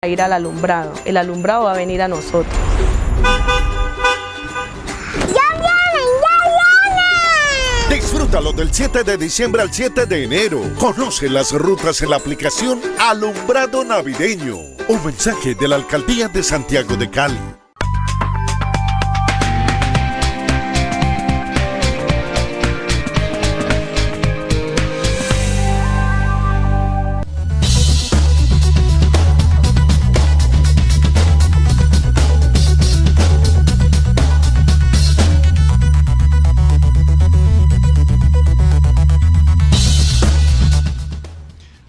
a ir al alumbrado, el alumbrado va a venir a nosotros. Disfrútalo del 7 de diciembre al 7 de enero. Conoce las rutas en la aplicación Alumbrado Navideño. Un mensaje de la Alcaldía de Santiago de Cali.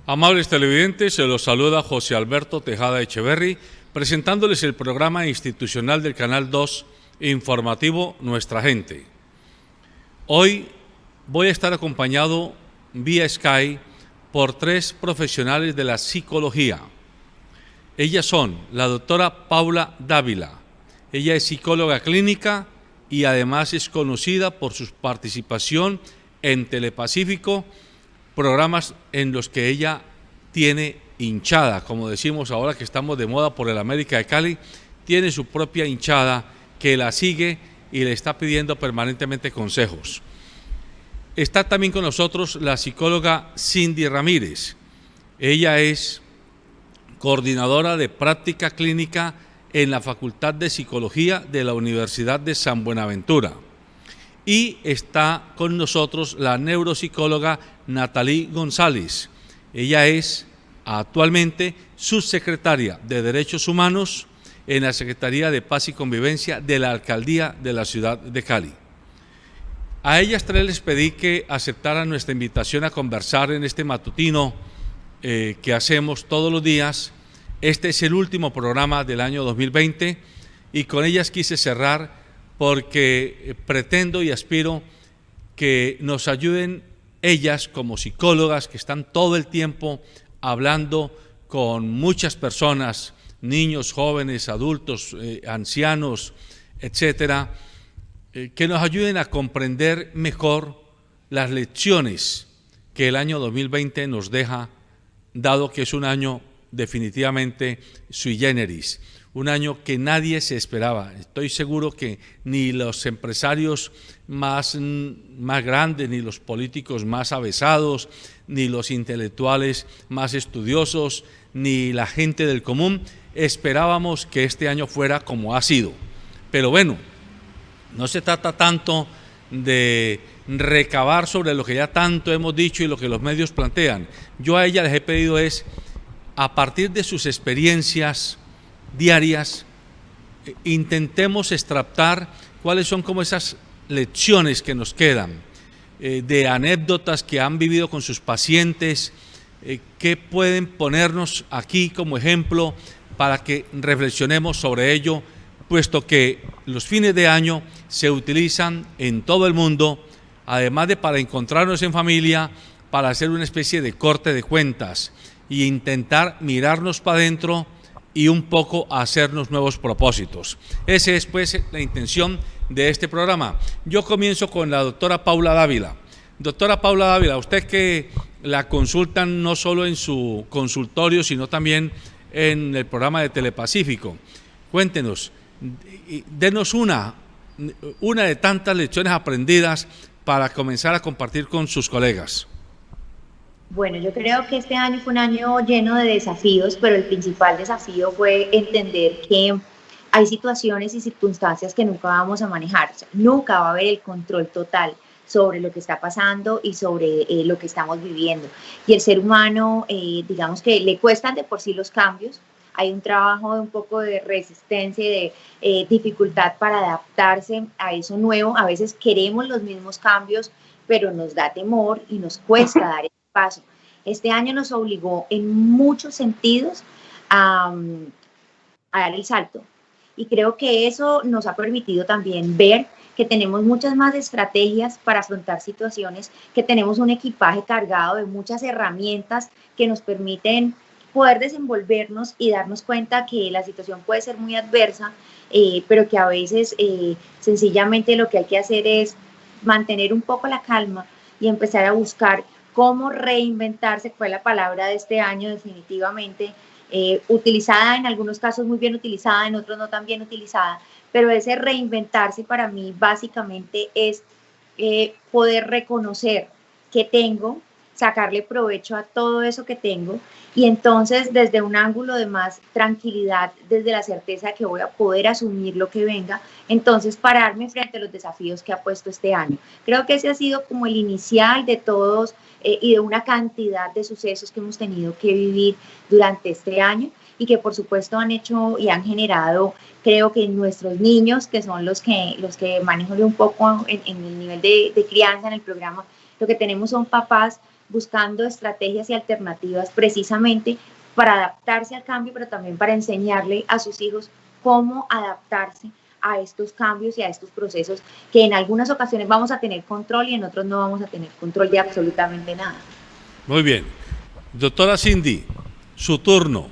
Amables televidentes, se los saluda José Alberto Tejada Echeverry, presentándoles el programa institucional del Canal 2 informativo Nuestra Gente. Hoy voy a estar acompañado vía Sky por 3 profesionales de la psicología. Ellas son la doctora Paula Dávila. Ella es psicóloga clínica y además es conocida por su participación en Telepacífico, programas en los que ella tiene hinchada, como decimos ahora que estamos de moda por el América de Cali, tiene su propia hinchada que la sigue y le está pidiendo permanentemente consejos. Está también con nosotros la psicóloga Cindy Ramírez. Ella es coordinadora de práctica clínica en la Facultad de Psicología de la Universidad de San Buenaventura. Y está con nosotros la neuropsicóloga Natalie González. Ella es actualmente subsecretaria de Derechos Humanos en la Secretaría de Paz y Convivencia de la Alcaldía de la Ciudad de Cali. A ellas 3 les pedí que aceptaran nuestra invitación a conversar en este matutino que hacemos todos los días. Este es el último programa del año 2020 y con ellas quise cerrar porque pretendo y aspiro que nos ayuden ellas como psicólogas que están todo el tiempo hablando con muchas personas, niños, jóvenes, adultos, ancianos, etcétera, que nos ayuden a comprender mejor las lecciones que el año 2020 nos deja, dado que es un año definitivamente sui generis. Un año que nadie se esperaba. Estoy seguro que ni los empresarios más grandes, ni los políticos más avesados, ni los intelectuales más estudiosos, ni la gente del común esperábamos que este año fuera como ha sido. Pero bueno, no se trata tanto de recabar sobre lo que ya tanto hemos dicho y lo que los medios plantean. Yo a ella les he pedido es, a partir de sus experiencias diarias, intentemos extractar cuáles son como esas lecciones que nos quedan, de anécdotas que han vivido con sus pacientes, que pueden ponernos aquí como ejemplo para que reflexionemos sobre ello, puesto que los fines de año se utilizan en todo el mundo, además de para encontrarnos en familia, para hacer una especie de corte de cuentas e intentar mirarnos para adentro y un poco hacernos nuevos propósitos. Esa es pues la intención de este programa. Yo comienzo con la doctora Paula Dávila. Doctora Paula Dávila, usted que la consultan no solo en su consultorio, sino también en el programa de Telepacífico. Cuéntenos, denos una de tantas lecciones aprendidas para comenzar a compartir con sus colegas. Bueno, yo creo que este año fue un año lleno de desafíos, pero el principal desafío fue entender que hay situaciones y circunstancias que nunca vamos a manejar. O sea, nunca va a haber el control total sobre lo que está pasando y sobre lo que estamos viviendo. Y el ser humano, digamos que le cuestan de por sí los cambios. Hay un trabajo de un poco de resistencia y de dificultad para adaptarse a eso nuevo. A veces queremos los mismos cambios, pero nos da temor y nos cuesta dar ese paso. Este año nos obligó en muchos sentidos a dar el salto. Y creo que eso nos ha permitido también ver que tenemos muchas más estrategias para afrontar situaciones, que tenemos un equipaje cargado de muchas herramientas que nos permiten poder desenvolvernos y darnos cuenta que la situación puede ser muy adversa, pero que a veces sencillamente lo que hay que hacer es mantener un poco la calma y empezar a buscar cómo reinventarse, que fue la palabra de este año definitivamente, utilizada en algunos casos, muy bien utilizada, en otros no tan bien utilizada, pero ese reinventarse para mí básicamente es poder reconocer que tengo, sacarle provecho a todo eso que tengo y entonces desde un ángulo de más tranquilidad, desde la certeza de que voy a poder asumir lo que venga, entonces pararme frente a los desafíos que ha puesto este año. Creo que ese ha sido como el inicial de todos y de una cantidad de sucesos que hemos tenido que vivir durante este año y que por supuesto han hecho y han generado, creo que nuestros niños, que son los que manejo un poco en el nivel de crianza en el programa, lo que tenemos son papás buscando estrategias y alternativas precisamente para adaptarse al cambio, pero también para enseñarle a sus hijos cómo adaptarse a estos cambios y a estos procesos que en algunas ocasiones vamos a tener control y en otros no vamos a tener control de absolutamente nada. Muy bien. Doctora Cindy, su turno.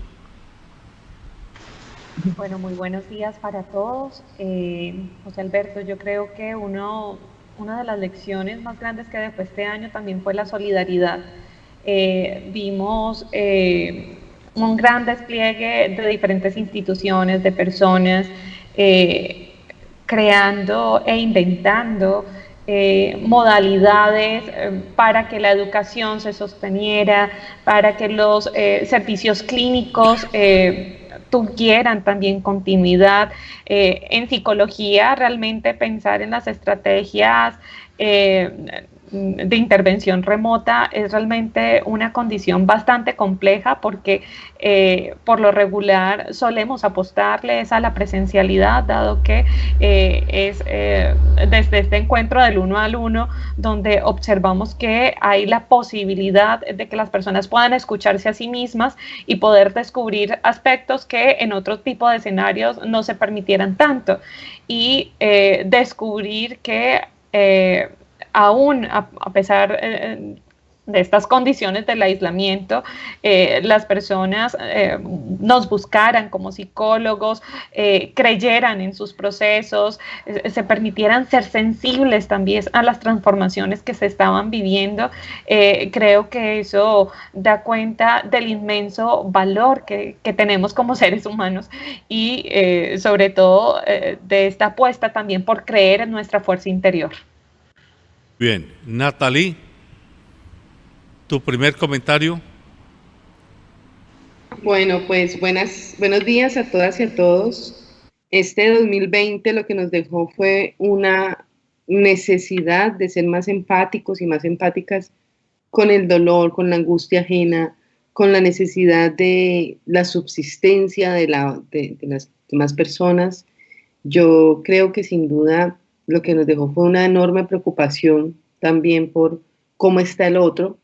Bueno, muy buenos días para todos. José Alberto, yo creo que una de las lecciones más grandes que dejó este año también fue la solidaridad. Vimos un gran despliegue de diferentes instituciones, de personas, creando e inventando modalidades para que la educación se sosteniera, para que los servicios clínicos tuvieran también continuidad. En psicología, realmente pensar en las estrategias de intervención remota es realmente una condición bastante compleja porque por lo regular solemos apostarles a la presencialidad, dado que es desde este encuentro del uno al uno donde observamos que hay la posibilidad de que las personas puedan escucharse a sí mismas y poder descubrir aspectos que en otro tipo de escenarios no se permitieran tanto, y descubrir que aún a pesar de estas condiciones del aislamiento, las personas nos buscaran como psicólogos, creyeran en sus procesos, se permitieran ser sensibles también a las transformaciones que se estaban viviendo. Creo que eso da cuenta del inmenso valor que tenemos como seres humanos y sobre todo de esta apuesta también por creer en nuestra fuerza interior. Bien, Natalie, tu primer comentario. Bueno, pues buenos días a todas y a todos. Este 2020 lo que nos dejó fue una necesidad de ser más empáticos y más empáticas con el dolor, con la angustia ajena, con la necesidad de la subsistencia de las demás personas. Yo creo que sin duda lo que nos dejó fue una enorme preocupación también por cómo está el otro,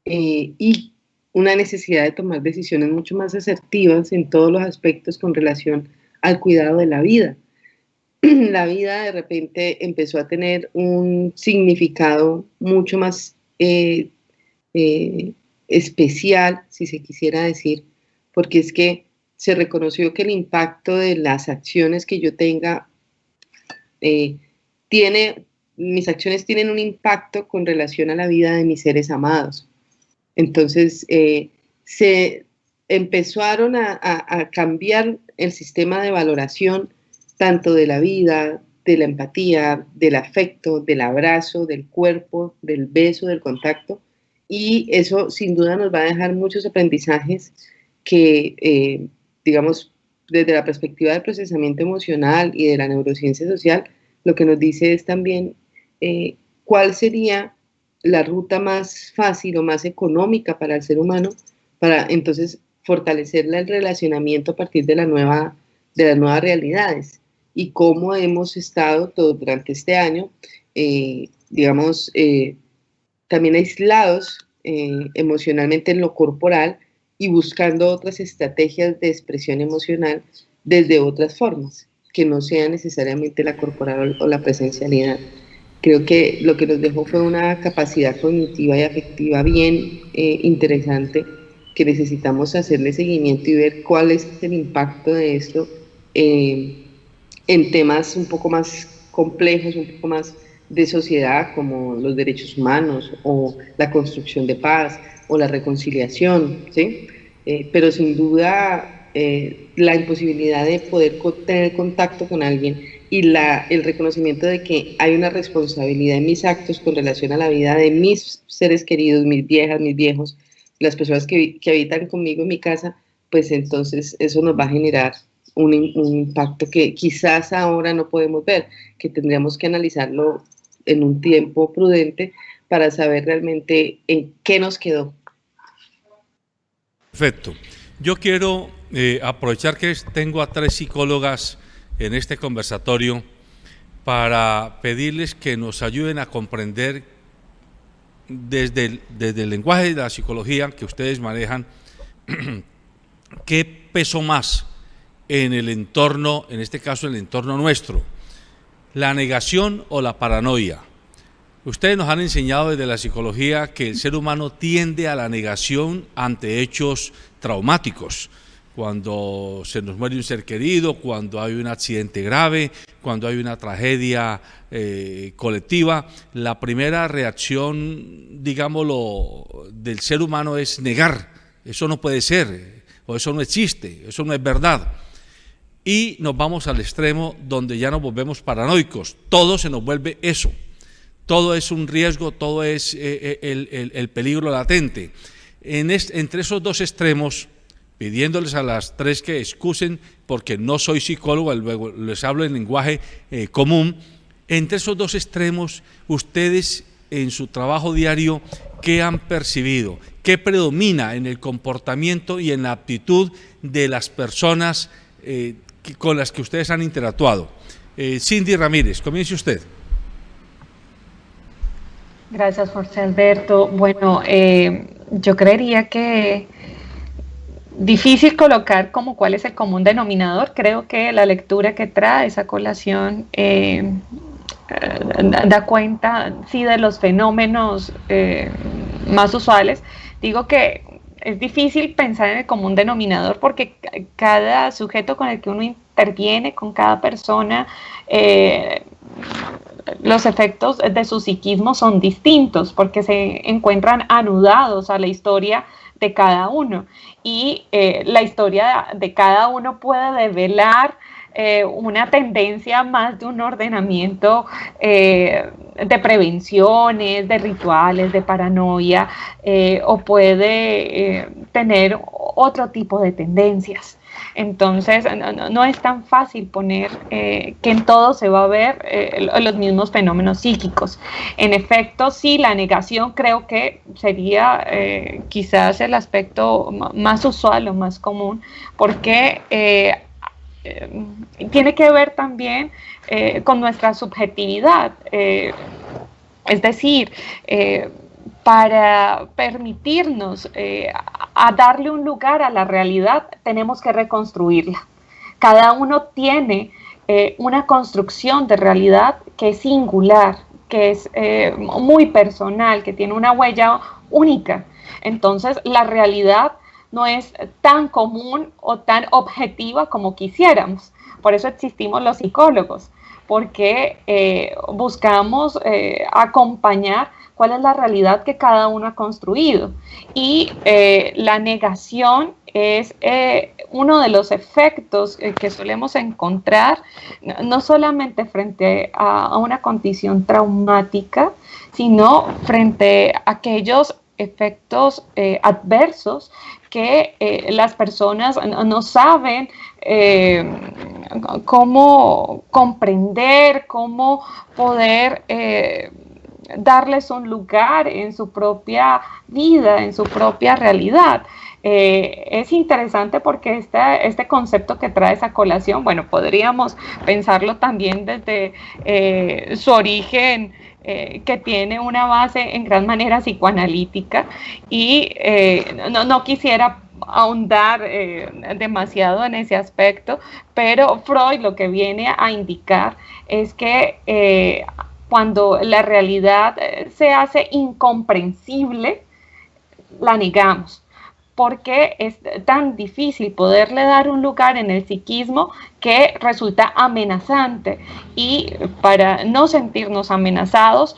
y una necesidad de tomar decisiones mucho más asertivas en todos los aspectos con relación al cuidado de la vida. La vida de repente empezó a tener un significado mucho más especial, si se quisiera decir, porque es que se reconoció que el impacto de las acciones que yo tenga mis acciones tienen un impacto con relación a la vida de mis seres amados. Entonces, se empezaron a cambiar el sistema de valoración tanto de la vida, de la empatía, del afecto, del abrazo, del cuerpo, del beso, del contacto, y eso sin duda nos va a dejar muchos aprendizajes que, digamos, desde la perspectiva del procesamiento emocional y de la neurociencia social, lo que nos dice es también cuál sería la ruta más fácil o más económica para el ser humano para entonces fortalecer el relacionamiento a partir de las nuevas realidades, y cómo hemos estado durante este año, digamos, también aislados emocionalmente en lo corporal y buscando otras estrategias de expresión emocional desde otras formas, que no sea necesariamente la corporal o la presencialidad. Creo que lo que nos dejó fue una capacidad cognitiva y afectiva bien interesante, que necesitamos hacerle seguimiento y ver cuál es el impacto de esto en temas un poco más complejos, un poco más de sociedad, como los derechos humanos o la construcción de paz o la reconciliación, ¿sí? pero sin duda la imposibilidad de poder tener contacto con alguien y el reconocimiento de que hay una responsabilidad en mis actos con relación a la vida de mis seres queridos, mis viejas, mis viejos, las personas que habitan conmigo en mi casa, pues entonces eso nos va a generar un impacto que quizás ahora no podemos ver, que tendríamos que analizarlo en un tiempo prudente para saber realmente en qué nos quedó. Perfecto. Yo quiero aprovechar que tengo a 3 psicólogas en este conversatorio para pedirles que nos ayuden a comprender desde el lenguaje de la psicología que ustedes manejan, qué pesó más en el entorno, en este caso en el entorno nuestro, la negación o la paranoia. Ustedes nos han enseñado desde la psicología que el ser humano tiende a la negación ante hechos traumáticos, cuando se nos muere un ser querido, cuando hay un accidente grave, cuando hay una tragedia colectiva. La primera reacción, digámoslo, del ser humano es negar. Eso no puede ser, o eso no existe, eso no es verdad. Y nos vamos al extremo donde ya nos volvemos paranoicos. Todo se nos vuelve eso. Todo es un riesgo, todo es el peligro latente. Entre esos 2 extremos, pidiéndoles a las 3 que excusen, porque no soy psicólogo, luego les hablo en lenguaje común, entre esos 2 extremos, ustedes en su trabajo diario, ¿qué han percibido? ¿Qué predomina en el comportamiento y en la actitud de las personas con las que ustedes han interactuado? Cindy Ramírez, comience usted. Gracias, José Alberto. Bueno, yo creería que difícil colocar como cuál es el común denominador. Creo que la lectura que trae esa colación da cuenta, sí, de los fenómenos más usuales. Digo que es difícil pensar en el común denominador porque cada sujeto con el que uno interviene, con cada persona, los efectos de su psiquismo son distintos porque se encuentran anudados a la historia de cada uno y la historia de cada uno puede develar una tendencia más de un ordenamiento de prevenciones, de rituales, de paranoia, o puede tener otro tipo de tendencias. Entonces, no es tan fácil poner que en todo se va a ver los mismos fenómenos psíquicos. En efecto, sí, la negación creo que sería quizás el aspecto más usual o más común, porque tiene que ver también con nuestra subjetividad. Es decir, para permitirnos a darle un lugar a la realidad, tenemos que reconstruirla. Cada uno tiene una construcción de realidad que es singular, que es muy personal, que tiene una huella única. Entonces, la realidad no es tan común o tan objetiva como quisiéramos. Por eso existimos los psicólogos, porque buscamos acompañar cuál es la realidad que cada uno ha construido. Y la negación es uno de los efectos que solemos encontrar, no solamente frente a una condición traumática, sino frente a aquellos efectos adversos que las personas no saben cómo comprender, cómo poder darles un lugar en su propia vida, en su propia realidad. Es interesante porque este concepto que trae esa colación, bueno, podríamos pensarlo también desde su origen, que tiene una base en gran manera psicoanalítica y no quisiera ahondar demasiado en ese aspecto, pero Freud lo que viene a indicar es que cuando la realidad se hace incomprensible, la negamos, porque es tan difícil poderle dar un lugar en el psiquismo que resulta amenazante. Y para no sentirnos amenazados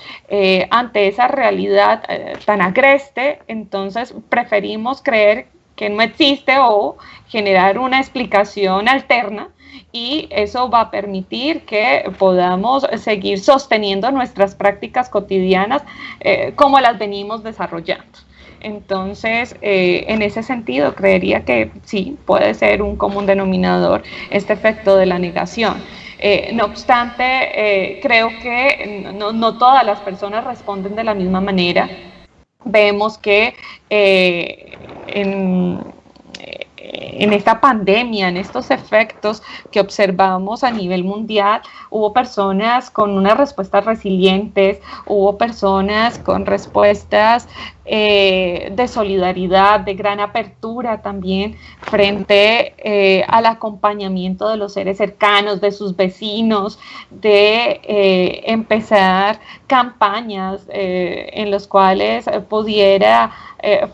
ante esa realidad tan agreste, entonces preferimos creer que no existe o generar una explicación alterna, y eso va a permitir que podamos seguir sosteniendo nuestras prácticas cotidianas como las venimos desarrollando. Entonces, en ese sentido, creería que sí, puede ser un común denominador este efecto de la negación. No obstante, creo que no todas las personas responden de la misma manera. Vemos que en esta pandemia, en estos efectos que observamos a nivel mundial, hubo personas con unas respuestas resilientes, hubo personas con respuestas de solidaridad, de gran apertura también frente al acompañamiento de los seres cercanos, de sus vecinos, de empezar campañas en las cuales pudiera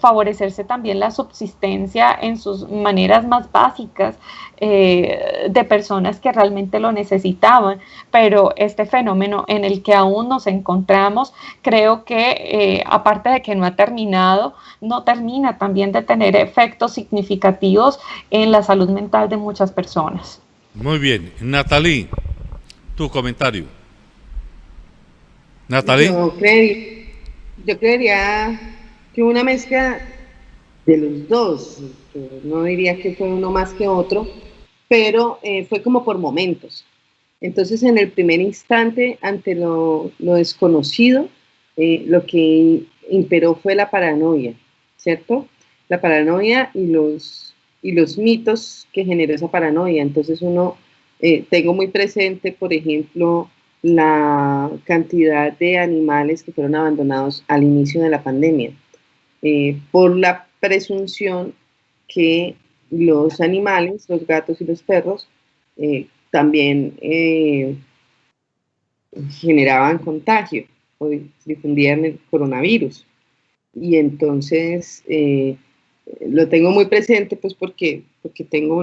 favorecerse también la subsistencia en sus maneras más básicas de personas que realmente lo necesitaban. Pero este fenómeno en el que aún nos encontramos, creo que aparte de que no ha terminado, no termina también de tener efectos significativos en la salud mental de muchas personas. Muy bien. Natalie, tu comentario. Natalie. Yo creería que una mezcla de los dos, no diría que fue uno más que otro, pero fue como por momentos. Entonces, en el primer instante, ante lo desconocido, lo que imperó fue la paranoia, ¿cierto? La paranoia y los mitos que generó esa paranoia. Entonces, tengo muy presente, por ejemplo, la cantidad de animales que fueron abandonados al inicio de la pandemia, por la presunción que los animales, los gatos y los perros, también generaban contagio o difundían el coronavirus. Y entonces lo tengo muy presente, pues porque tengo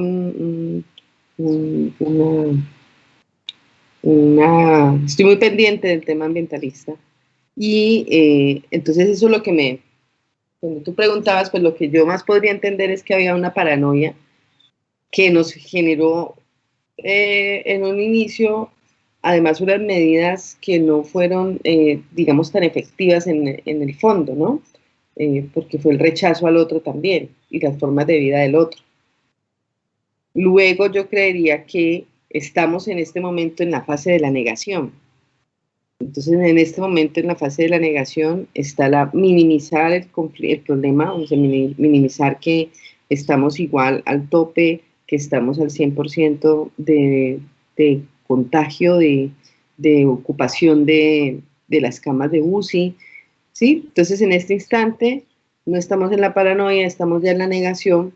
estoy muy pendiente del tema ambientalista. Y entonces eso es lo que cuando tú preguntabas, pues lo que yo más podría entender es que había una paranoia que nos generó en un inicio, además, unas medidas que no fueron, digamos, tan efectivas en el fondo, ¿no? Porque fue el rechazo al otro también y las formas de vida del otro. Luego yo creería que estamos en este momento en la fase de la negación. Entonces, en este momento, en la fase de la negación, está minimizar el problema, o sea, minimizar que estamos igual al tope, que estamos al 100% de contagio, de ocupación de las camas de UCI, ¿sí? Entonces, en este instante, no estamos en la paranoia, estamos ya en la negación,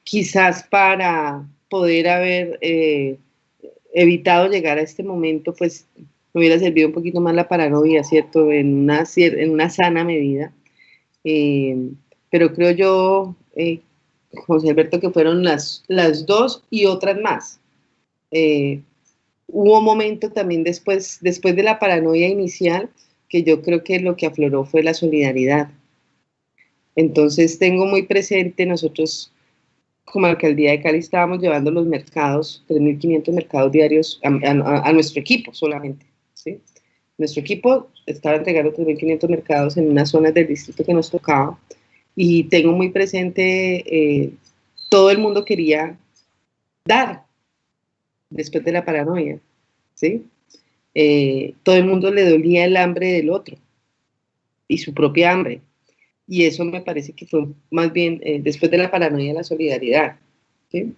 quizás para poder haber evitado llegar a este momento, pues me hubiera servido un poquito más la paranoia, ¿cierto? En una sana medida. Pero creo yo, José Alberto, que fueron las dos y otras más. Hubo un momento también después de la paranoia inicial, que yo creo que lo que afloró fue la solidaridad. Entonces tengo muy presente, nosotros como Alcaldía de Cali estábamos llevando los mercados, 3.500 mercados diarios a nuestro equipo solamente, ¿sí? Nuestro equipo estaba entregando 3.500 mercados en unas zonas del distrito que nos tocaba, y tengo muy presente, todo el mundo quería dar después de la paranoia, ¿sí? Todo el mundo le dolía el hambre del otro y su propia hambre. Y eso me parece que fue más bien después de la paranoia, la solidaridad, ¿sí?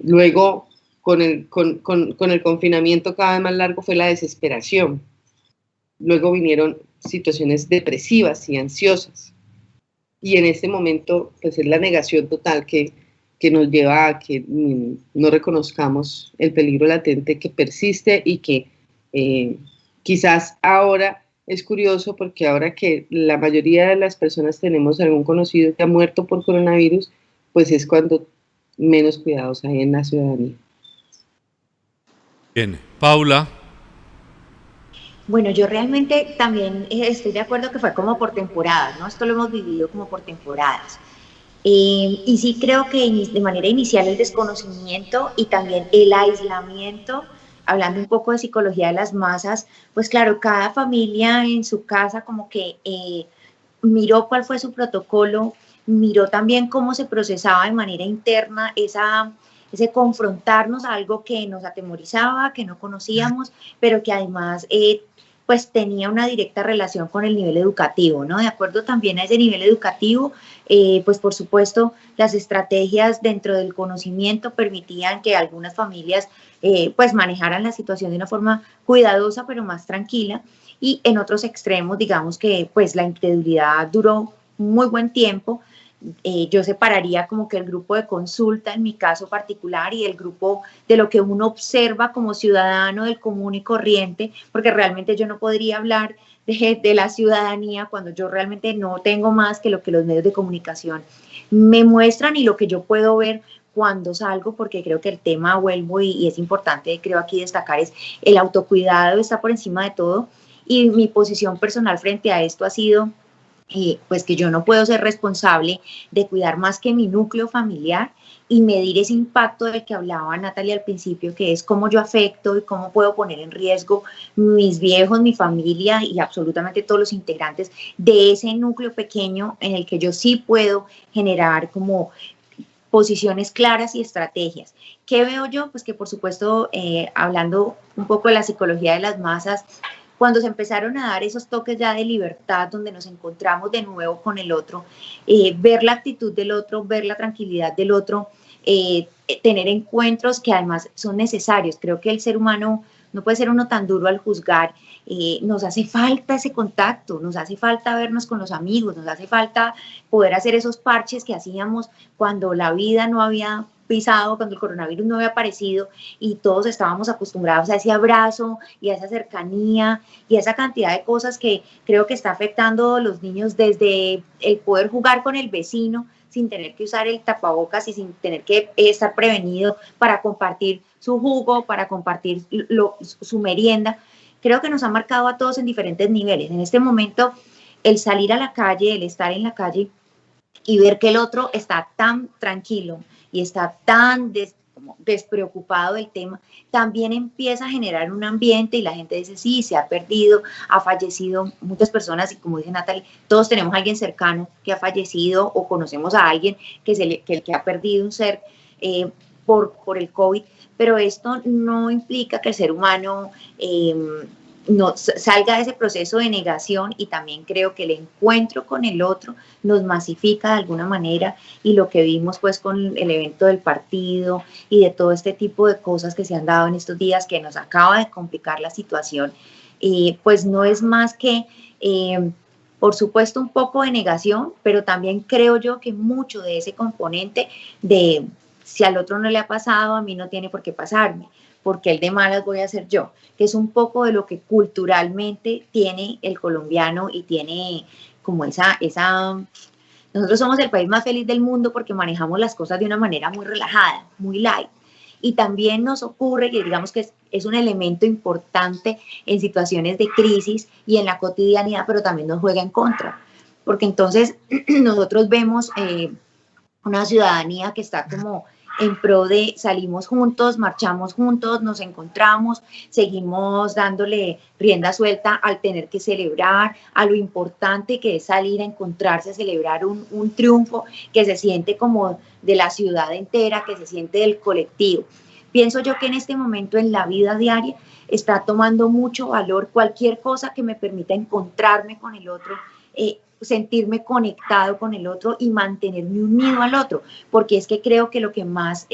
Luego, con el confinamiento cada vez más largo, fue la desesperación. Luego vinieron situaciones depresivas y ansiosas. Y en este momento, pues es la negación total que nos lleva a que no reconozcamos el peligro latente que persiste y que quizás ahora... Es curioso porque ahora que la mayoría de las personas tenemos algún conocido que ha muerto por coronavirus, pues es cuando menos cuidados hay en la ciudadanía. Bien, Paula. Bueno, yo realmente también estoy de acuerdo que fue como por temporadas, ¿no? Esto lo hemos vivido como por temporadas. Y sí creo que de manera inicial el desconocimiento y también el aislamiento, hablando un poco de psicología de las masas, pues claro, cada familia en su casa como que miró cuál fue su protocolo, miró también cómo se procesaba de manera interna ese confrontarnos a algo que nos atemorizaba, que no conocíamos, pero que además pues tenía una directa relación con el nivel educativo, ¿no? De acuerdo también a ese nivel educativo, pues por supuesto las estrategias dentro del conocimiento permitían que algunas familias pues manejaran la situación de una forma cuidadosa pero más tranquila, y en otros extremos digamos que pues la incredulidad duró muy buen tiempo. Yo separaría como que el grupo de consulta en mi caso particular y el grupo de lo que uno observa como ciudadano del común y corriente, porque realmente yo no podría hablar de la ciudadanía cuando yo realmente no tengo más que lo que los medios de comunicación me muestran y lo que yo puedo ver cuando salgo, porque creo que el tema, vuelvo y es importante, creo aquí destacar, es el autocuidado está por encima de todo, y mi posición personal frente a esto ha sido pues que yo no puedo ser responsable de cuidar más que mi núcleo familiar y medir ese impacto del que hablaba Natalia al principio, que es cómo yo afecto y cómo puedo poner en riesgo mis viejos, mi familia y absolutamente todos los integrantes de ese núcleo pequeño en el que yo sí puedo generar como posiciones claras y estrategias. ¿Qué veo yo? Pues que por supuesto, hablando un poco de la psicología de las masas, cuando se empezaron a dar esos toques ya de libertad, donde nos encontramos de nuevo con el otro, ver la actitud del otro, ver la tranquilidad del otro, tener encuentros que además son necesarios. Creo que el ser humano no puede ser uno tan duro al juzgar. Nos hace falta ese contacto, nos hace falta vernos con los amigos, nos hace falta poder hacer esos parches que hacíamos cuando la vida no había pisado, cuando el coronavirus no había aparecido y todos estábamos acostumbrados a ese abrazo y a esa cercanía y a esa cantidad de cosas que creo que está afectando a los niños, desde el poder jugar con el vecino sin tener que usar el tapabocas y sin tener que estar prevenido para compartir su jugo, para compartir su merienda. Creo que nos ha marcado a todos en diferentes niveles. En este momento, el salir a la calle, el estar en la calle y ver que el otro está tan tranquilo y está tan despreocupado del tema, también empieza a generar un ambiente y la gente dice, sí, se ha perdido, ha fallecido muchas personas y como dice Natalie, todos tenemos a alguien cercano que ha fallecido o conocemos a alguien que ha perdido un ser por el COVID, pero esto no implica que el ser humano no salga de ese proceso de negación, y también creo que el encuentro con el otro nos masifica de alguna manera, y lo que vimos pues con el evento del partido y de todo este tipo de cosas que se han dado en estos días que nos acaba de complicar la situación, pues no es más que por supuesto un poco de negación, pero también creo yo que mucho de ese componente de si al otro no le ha pasado, a mí no tiene por qué pasarme, porque el de malas voy a ser yo, que es un poco de lo que culturalmente tiene el colombiano y tiene como nosotros somos el país más feliz del mundo porque manejamos las cosas de una manera muy relajada, muy light, y también nos ocurre que digamos que es un elemento importante en situaciones de crisis y en la cotidianidad, pero también nos juega en contra, porque entonces nosotros vemos una ciudadanía que está como en pro de salimos juntos, marchamos juntos, nos encontramos, seguimos dándole rienda suelta al tener que celebrar, a lo importante que es salir a encontrarse, a celebrar un triunfo que se siente como de la ciudad entera, que se siente del colectivo. Pienso yo que en este momento en la vida diaria está tomando mucho valor cualquier cosa que me permita encontrarme con el otro, sentirme conectado con el otro y mantenerme unido al otro, porque es que creo que lo que más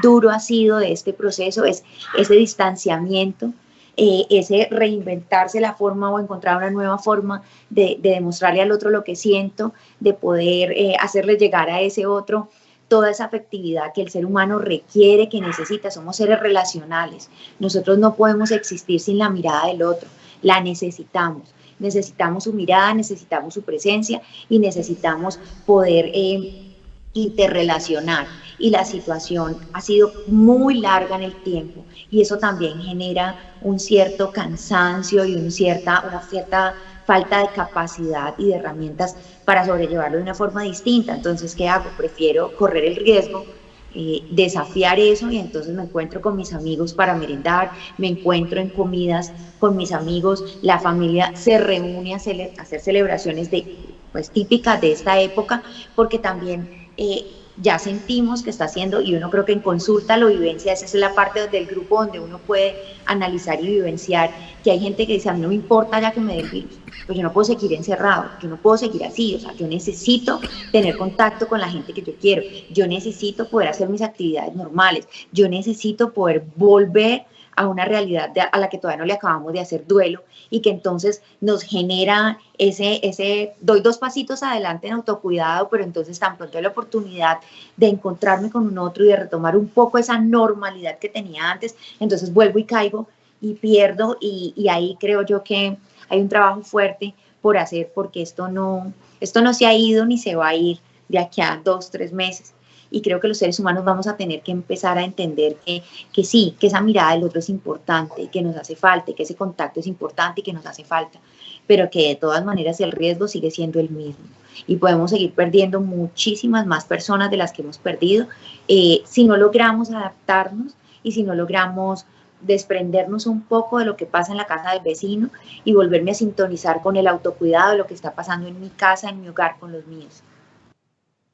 duro ha sido de este proceso es ese distanciamiento, ese reinventarse la forma o encontrar una nueva forma de demostrarle al otro lo que siento, de poder hacerle llegar a ese otro toda esa afectividad que el ser humano requiere, que necesita. Somos seres relacionales, nosotros no podemos existir sin la mirada del otro, la necesitamos. Necesitamos su mirada, necesitamos su presencia y necesitamos poder interrelacionar y la situación ha sido muy larga en el tiempo y eso también genera un cierto cansancio y una cierta falta de capacidad y de herramientas para sobrellevarlo de una forma distinta. Entonces, ¿qué hago? Prefiero correr el riesgo, desafiar eso, y entonces me encuentro con mis amigos para merendar, me encuentro en comidas con mis amigos, la familia se reúne a hacer celebraciones pues, típicas de esta época, porque también ya sentimos que está haciendo, y uno creo que en consulta lo vivencia, esa es la parte del grupo donde uno puede analizar y vivenciar, que hay gente que dice, a mí no me importa ya que me dé el virus, pues yo no puedo seguir encerrado, yo no puedo seguir así, o sea, yo necesito tener contacto con la gente que yo quiero, yo necesito poder hacer mis actividades normales, yo necesito poder volver a una realidad a la que todavía no le acabamos de hacer duelo, y que entonces nos genera doy 2 pasitos adelante en autocuidado, pero entonces tan pronto hay la oportunidad de encontrarme con un otro y de retomar un poco esa normalidad que tenía antes, entonces vuelvo y caigo y pierdo, y ahí creo yo que hay un trabajo fuerte por hacer, porque esto no se ha ido ni se va a ir de aquí a 2, 3 meses. Y creo que los seres humanos vamos a tener que empezar a entender que sí, que esa mirada del otro es importante, que nos hace falta, que ese contacto es importante y que nos hace falta, pero que de todas maneras el riesgo sigue siendo el mismo. Y podemos seguir perdiendo muchísimas más personas de las que hemos perdido si no logramos adaptarnos y si no logramos desprendernos un poco de lo que pasa en la casa del vecino y volverme a sintonizar con el autocuidado de lo que está pasando en mi casa, en mi hogar, con los míos.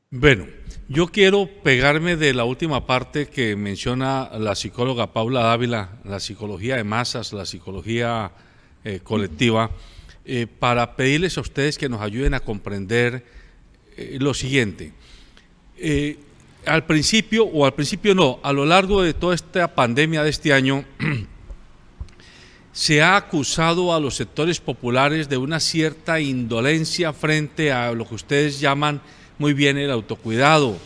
Bueno, yo quiero pegarme de la última parte que menciona la psicóloga Paula Dávila, la psicología de masas, la psicología colectiva, para pedirles a ustedes que nos ayuden a comprender lo siguiente. A lo largo de toda esta pandemia de este año, se ha acusado a los sectores populares de una cierta indolencia frente a lo que ustedes llaman muy bien el autocuidado,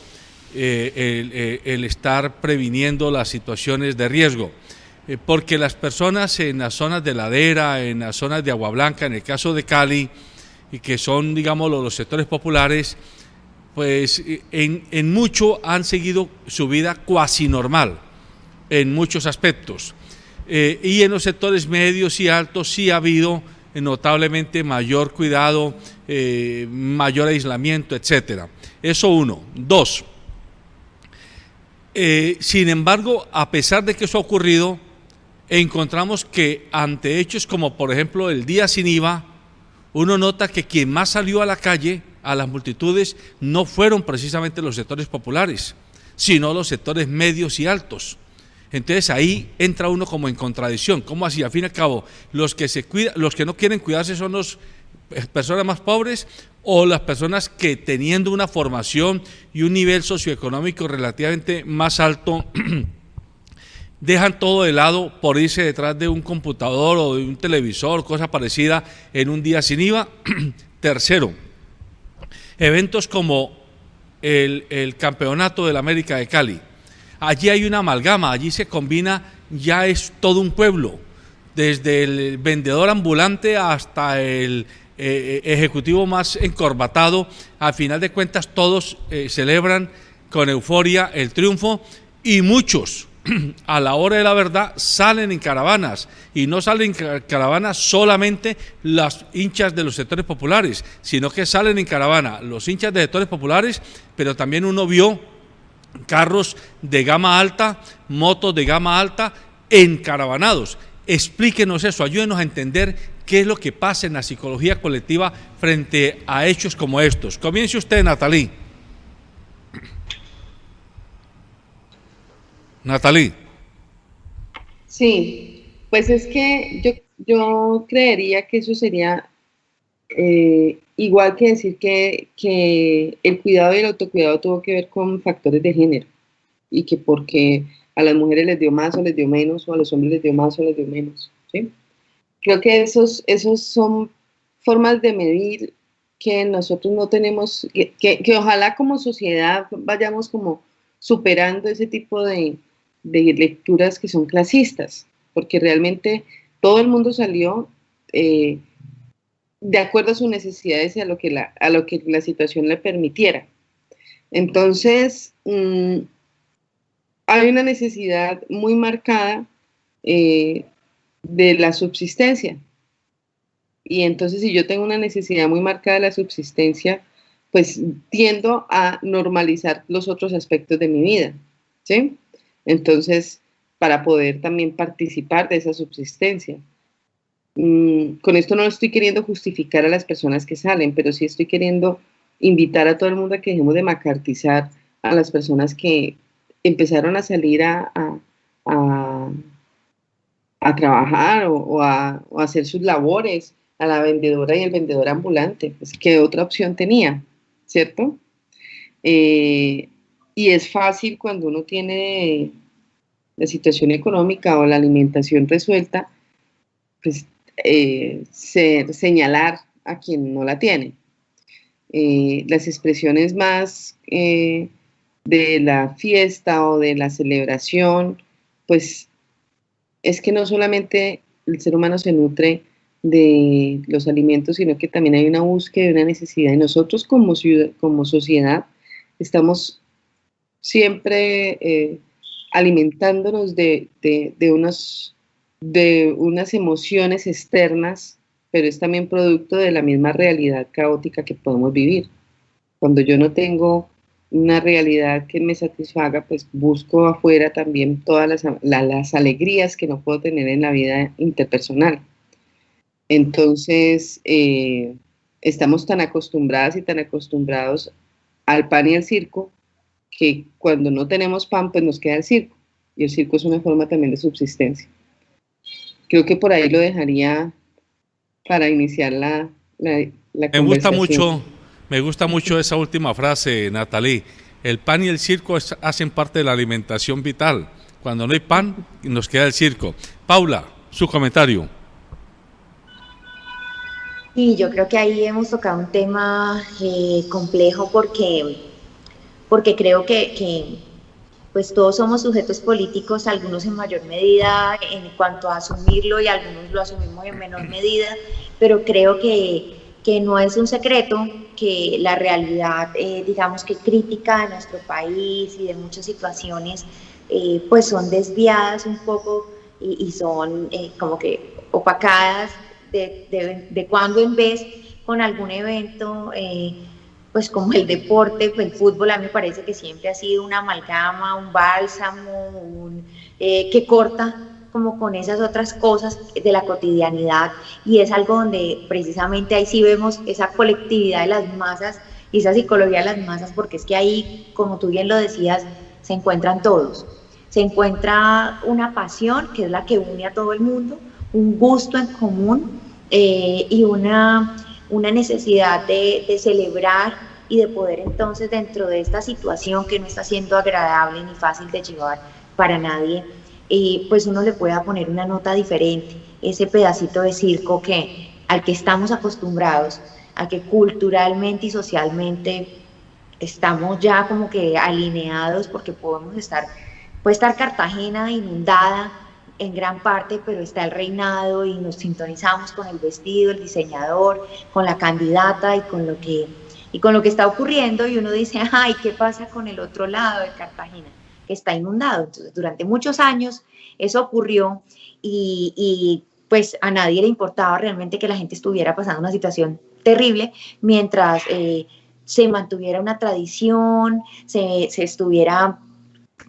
el estar previniendo las situaciones de riesgo, porque las personas en las zonas de ladera, en las zonas de Agua Blanca, en el caso de Cali, y que son, digamos, los sectores populares, pues en mucho han seguido su vida cuasi normal, en muchos aspectos, y en los sectores medios y altos sí ha habido notablemente mayor cuidado, mayor aislamiento, etcétera. Eso uno. Dos, sin embargo, a pesar de que eso ha ocurrido, encontramos que ante hechos como por ejemplo el día sin IVA, uno nota que quien más salió a la calle, a las multitudes, no fueron precisamente los sectores populares, sino los sectores medios y altos. Entonces ahí entra uno como en contradicción. ¿Cómo así? Al fin y al cabo, los que no quieren cuidarse son las personas más pobres, o las personas que teniendo una formación y un nivel socioeconómico relativamente más alto dejan todo de lado por irse detrás de un computador o de un televisor, cosa parecida, en un día sin IVA. Tercero, eventos como el Campeonato de la América de Cali. Allí hay una amalgama, allí se combina, ya es todo un pueblo, desde el vendedor ambulante hasta el ejecutivo más encorbatado. Al final de cuentas todos celebran con euforia el triunfo, y muchos a la hora de la verdad salen en caravanas, y no salen en caravanas solamente las hinchas de los sectores populares, sino que salen en caravana los hinchas de sectores populares, pero también uno vio carros de gama alta, motos de gama alta, encaravanados. Explíquenos eso, ayúdenos a entender qué es lo que pasa en la psicología colectiva frente a hechos como estos. Comience usted, Natalie. Natalie. Sí, pues es que yo creería que eso sería igual que decir que el cuidado y el autocuidado tuvo que ver con factores de género, y que porque a las mujeres les dio más o les dio menos, o a los hombres les dio más o les dio menos, ¿sí? Creo que esos son formas de medir que nosotros no tenemos, que ojalá como sociedad vayamos como superando ese tipo de lecturas que son clasistas, porque realmente todo el mundo salió de acuerdo a sus necesidades y a lo que la situación le permitiera. Entonces, hay una necesidad muy marcada de la subsistencia. Y entonces, si yo tengo una necesidad muy marcada de la subsistencia, pues tiendo a normalizar los otros aspectos de mi vida, ¿sí? Entonces, para poder también participar de esa subsistencia. Con esto no estoy queriendo justificar a las personas que salen, pero sí estoy queriendo invitar a todo el mundo a que dejemos de macartizar a las personas que empezaron a salir a trabajar o a hacer sus labores, a la vendedora y el vendedor ambulante, pues, ¿qué otra opción tenía? ¿Cierto? Y es fácil cuando uno tiene la situación económica o la alimentación resuelta, pues señalar a quien no la tiene. Las expresiones más de la fiesta o de la celebración, pues es que no solamente el ser humano se nutre de los alimentos, sino que también hay una búsqueda y una necesidad. Y nosotros como sociedad estamos siempre alimentándonos de unas emociones externas, pero es también producto de la misma realidad caótica que podemos vivir. Cuando yo no tengo una realidad que me satisfaga, pues busco afuera también todas las alegrías que no puedo tener en la vida interpersonal. Entonces, estamos tan acostumbradas y tan acostumbrados al pan y al circo, que cuando no tenemos pan, pues nos queda el circo. Y el circo es una forma también de subsistencia. Creo que por ahí lo dejaría para iniciar la conversación. Me gusta mucho esa última frase, Nathalie. El pan y el circo hacen parte de la alimentación vital. Cuando no hay pan, nos queda el circo. Paula, su comentario. Y yo creo que ahí hemos tocado un tema complejo porque creo que pues todos somos sujetos políticos, algunos en mayor medida en cuanto a asumirlo y algunos lo asumimos en menor medida, pero creo que no es un secreto que la realidad, digamos que crítica de nuestro país y de muchas situaciones, pues son desviadas un poco y son como que opacadas de cuando en vez con algún evento, pues como el deporte, el fútbol a mí me parece que siempre ha sido una amalgama, un bálsamo, que corta como con esas otras cosas de la cotidianidad, y es algo donde precisamente ahí sí vemos esa colectividad de las masas y esa psicología de las masas, porque es que ahí, como tú bien lo decías, se encuentran todos. Se encuentra una pasión que es la que une a todo el mundo, un gusto en común y una necesidad de celebrar y de poder entonces dentro de esta situación que no está siendo agradable ni fácil de llevar para nadie, pues uno le pueda poner una nota diferente, ese pedacito de circo al que estamos acostumbrados, a que culturalmente y socialmente estamos ya como que alineados, porque puede estar Cartagena inundada en gran parte, pero está el reinado y nos sintonizamos con el vestido, el diseñador, con la candidata y con lo que está ocurriendo, y uno dice, ay, ¿qué pasa con el otro lado de Cartagena? Que está inundado. Entonces, durante muchos años eso ocurrió y pues a nadie le importaba realmente que la gente estuviera pasando una situación terrible, mientras se mantuviera una tradición, se estuviera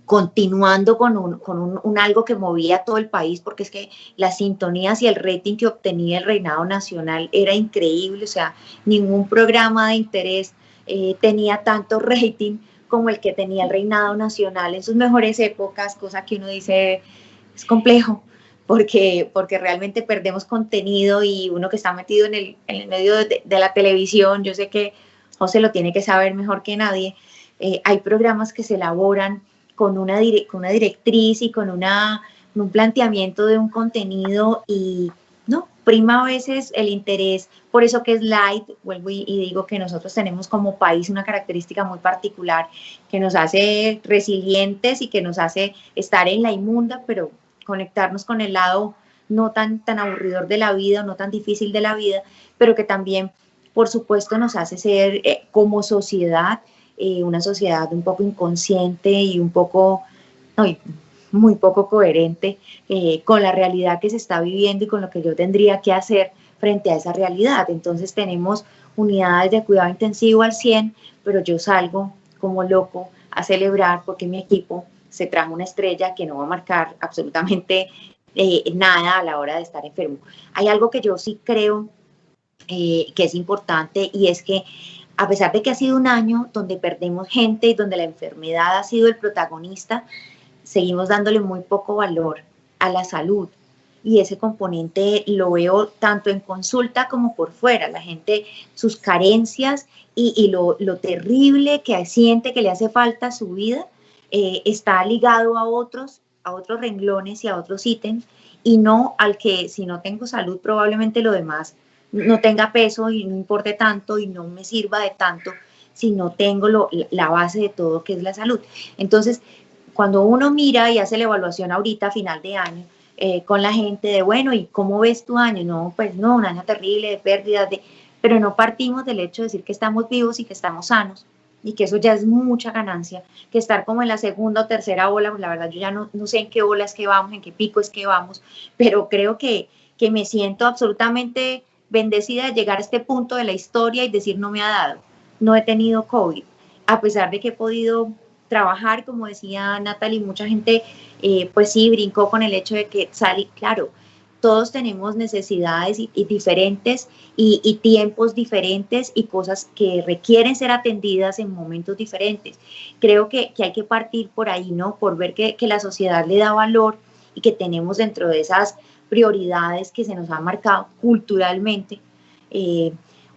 continuando con un algo que movía a todo el país, porque es que las sintonías y el rating que obtenía el Reinado Nacional era increíble. O sea, ningún programa de interés tenía tanto rating como el que tenía el Reinado Nacional en sus mejores épocas, cosa que uno dice es complejo, porque realmente perdemos contenido, y uno que está metido en el medio de la televisión, yo sé que José lo tiene que saber mejor que nadie, hay programas que se elaboran con una directriz y con un planteamiento de un contenido, y no, prima a veces el interés, por eso que es light. Vuelvo y digo que nosotros tenemos como país una característica muy particular que nos hace resilientes y que nos hace estar en la inmunda, pero conectarnos con el lado no tan aburridor de la vida, no tan difícil de la vida, pero que también, por supuesto, nos hace ser como sociedad una sociedad un poco inconsciente y un poco, no, y muy poco coherente con la realidad que se está viviendo y con lo que yo tendría que hacer frente a esa realidad. Entonces tenemos unidades de cuidado intensivo al 100, pero yo salgo como loco a celebrar porque mi equipo se trajo una estrella que no va a marcar absolutamente nada a la hora de estar enfermo. Hay algo que yo sí creo que es importante, y es que a pesar de que ha sido un año donde perdemos gente y donde la enfermedad ha sido el protagonista, seguimos dándole muy poco valor a la salud. Y ese componente lo veo tanto en consulta como por fuera. La gente, sus carencias y lo terrible que siente que le hace falta a su vida, está ligado a otros renglones y a otros ítems, y no al que si no tengo salud probablemente lo demás no tenga peso y no importe tanto y no me sirva de tanto si no tengo la base de todo, que es la salud. Entonces, cuando uno mira y hace la evaluación ahorita a final de año con la gente de, bueno, ¿y cómo ves tu año? No, pues no, un año terrible de pérdidas, pero no partimos del hecho de decir que estamos vivos y que estamos sanos, y que eso ya es mucha ganancia, que estar como en la segunda o tercera ola, pues la verdad yo ya no sé en qué ola es que vamos, en qué pico es que vamos, pero creo que me siento absolutamente bendecida de llegar a este punto de la historia y decir no me ha dado, no he tenido COVID, a pesar de que he podido trabajar, como decía Natalie, mucha gente pues sí brincó con el hecho de que salí, claro, todos tenemos necesidades y diferentes y tiempos diferentes y cosas que requieren ser atendidas en momentos diferentes. Creo que hay que partir por ahí, ¿no? Por ver que la sociedad le da valor y que tenemos dentro de esas prioridades que se nos han marcado culturalmente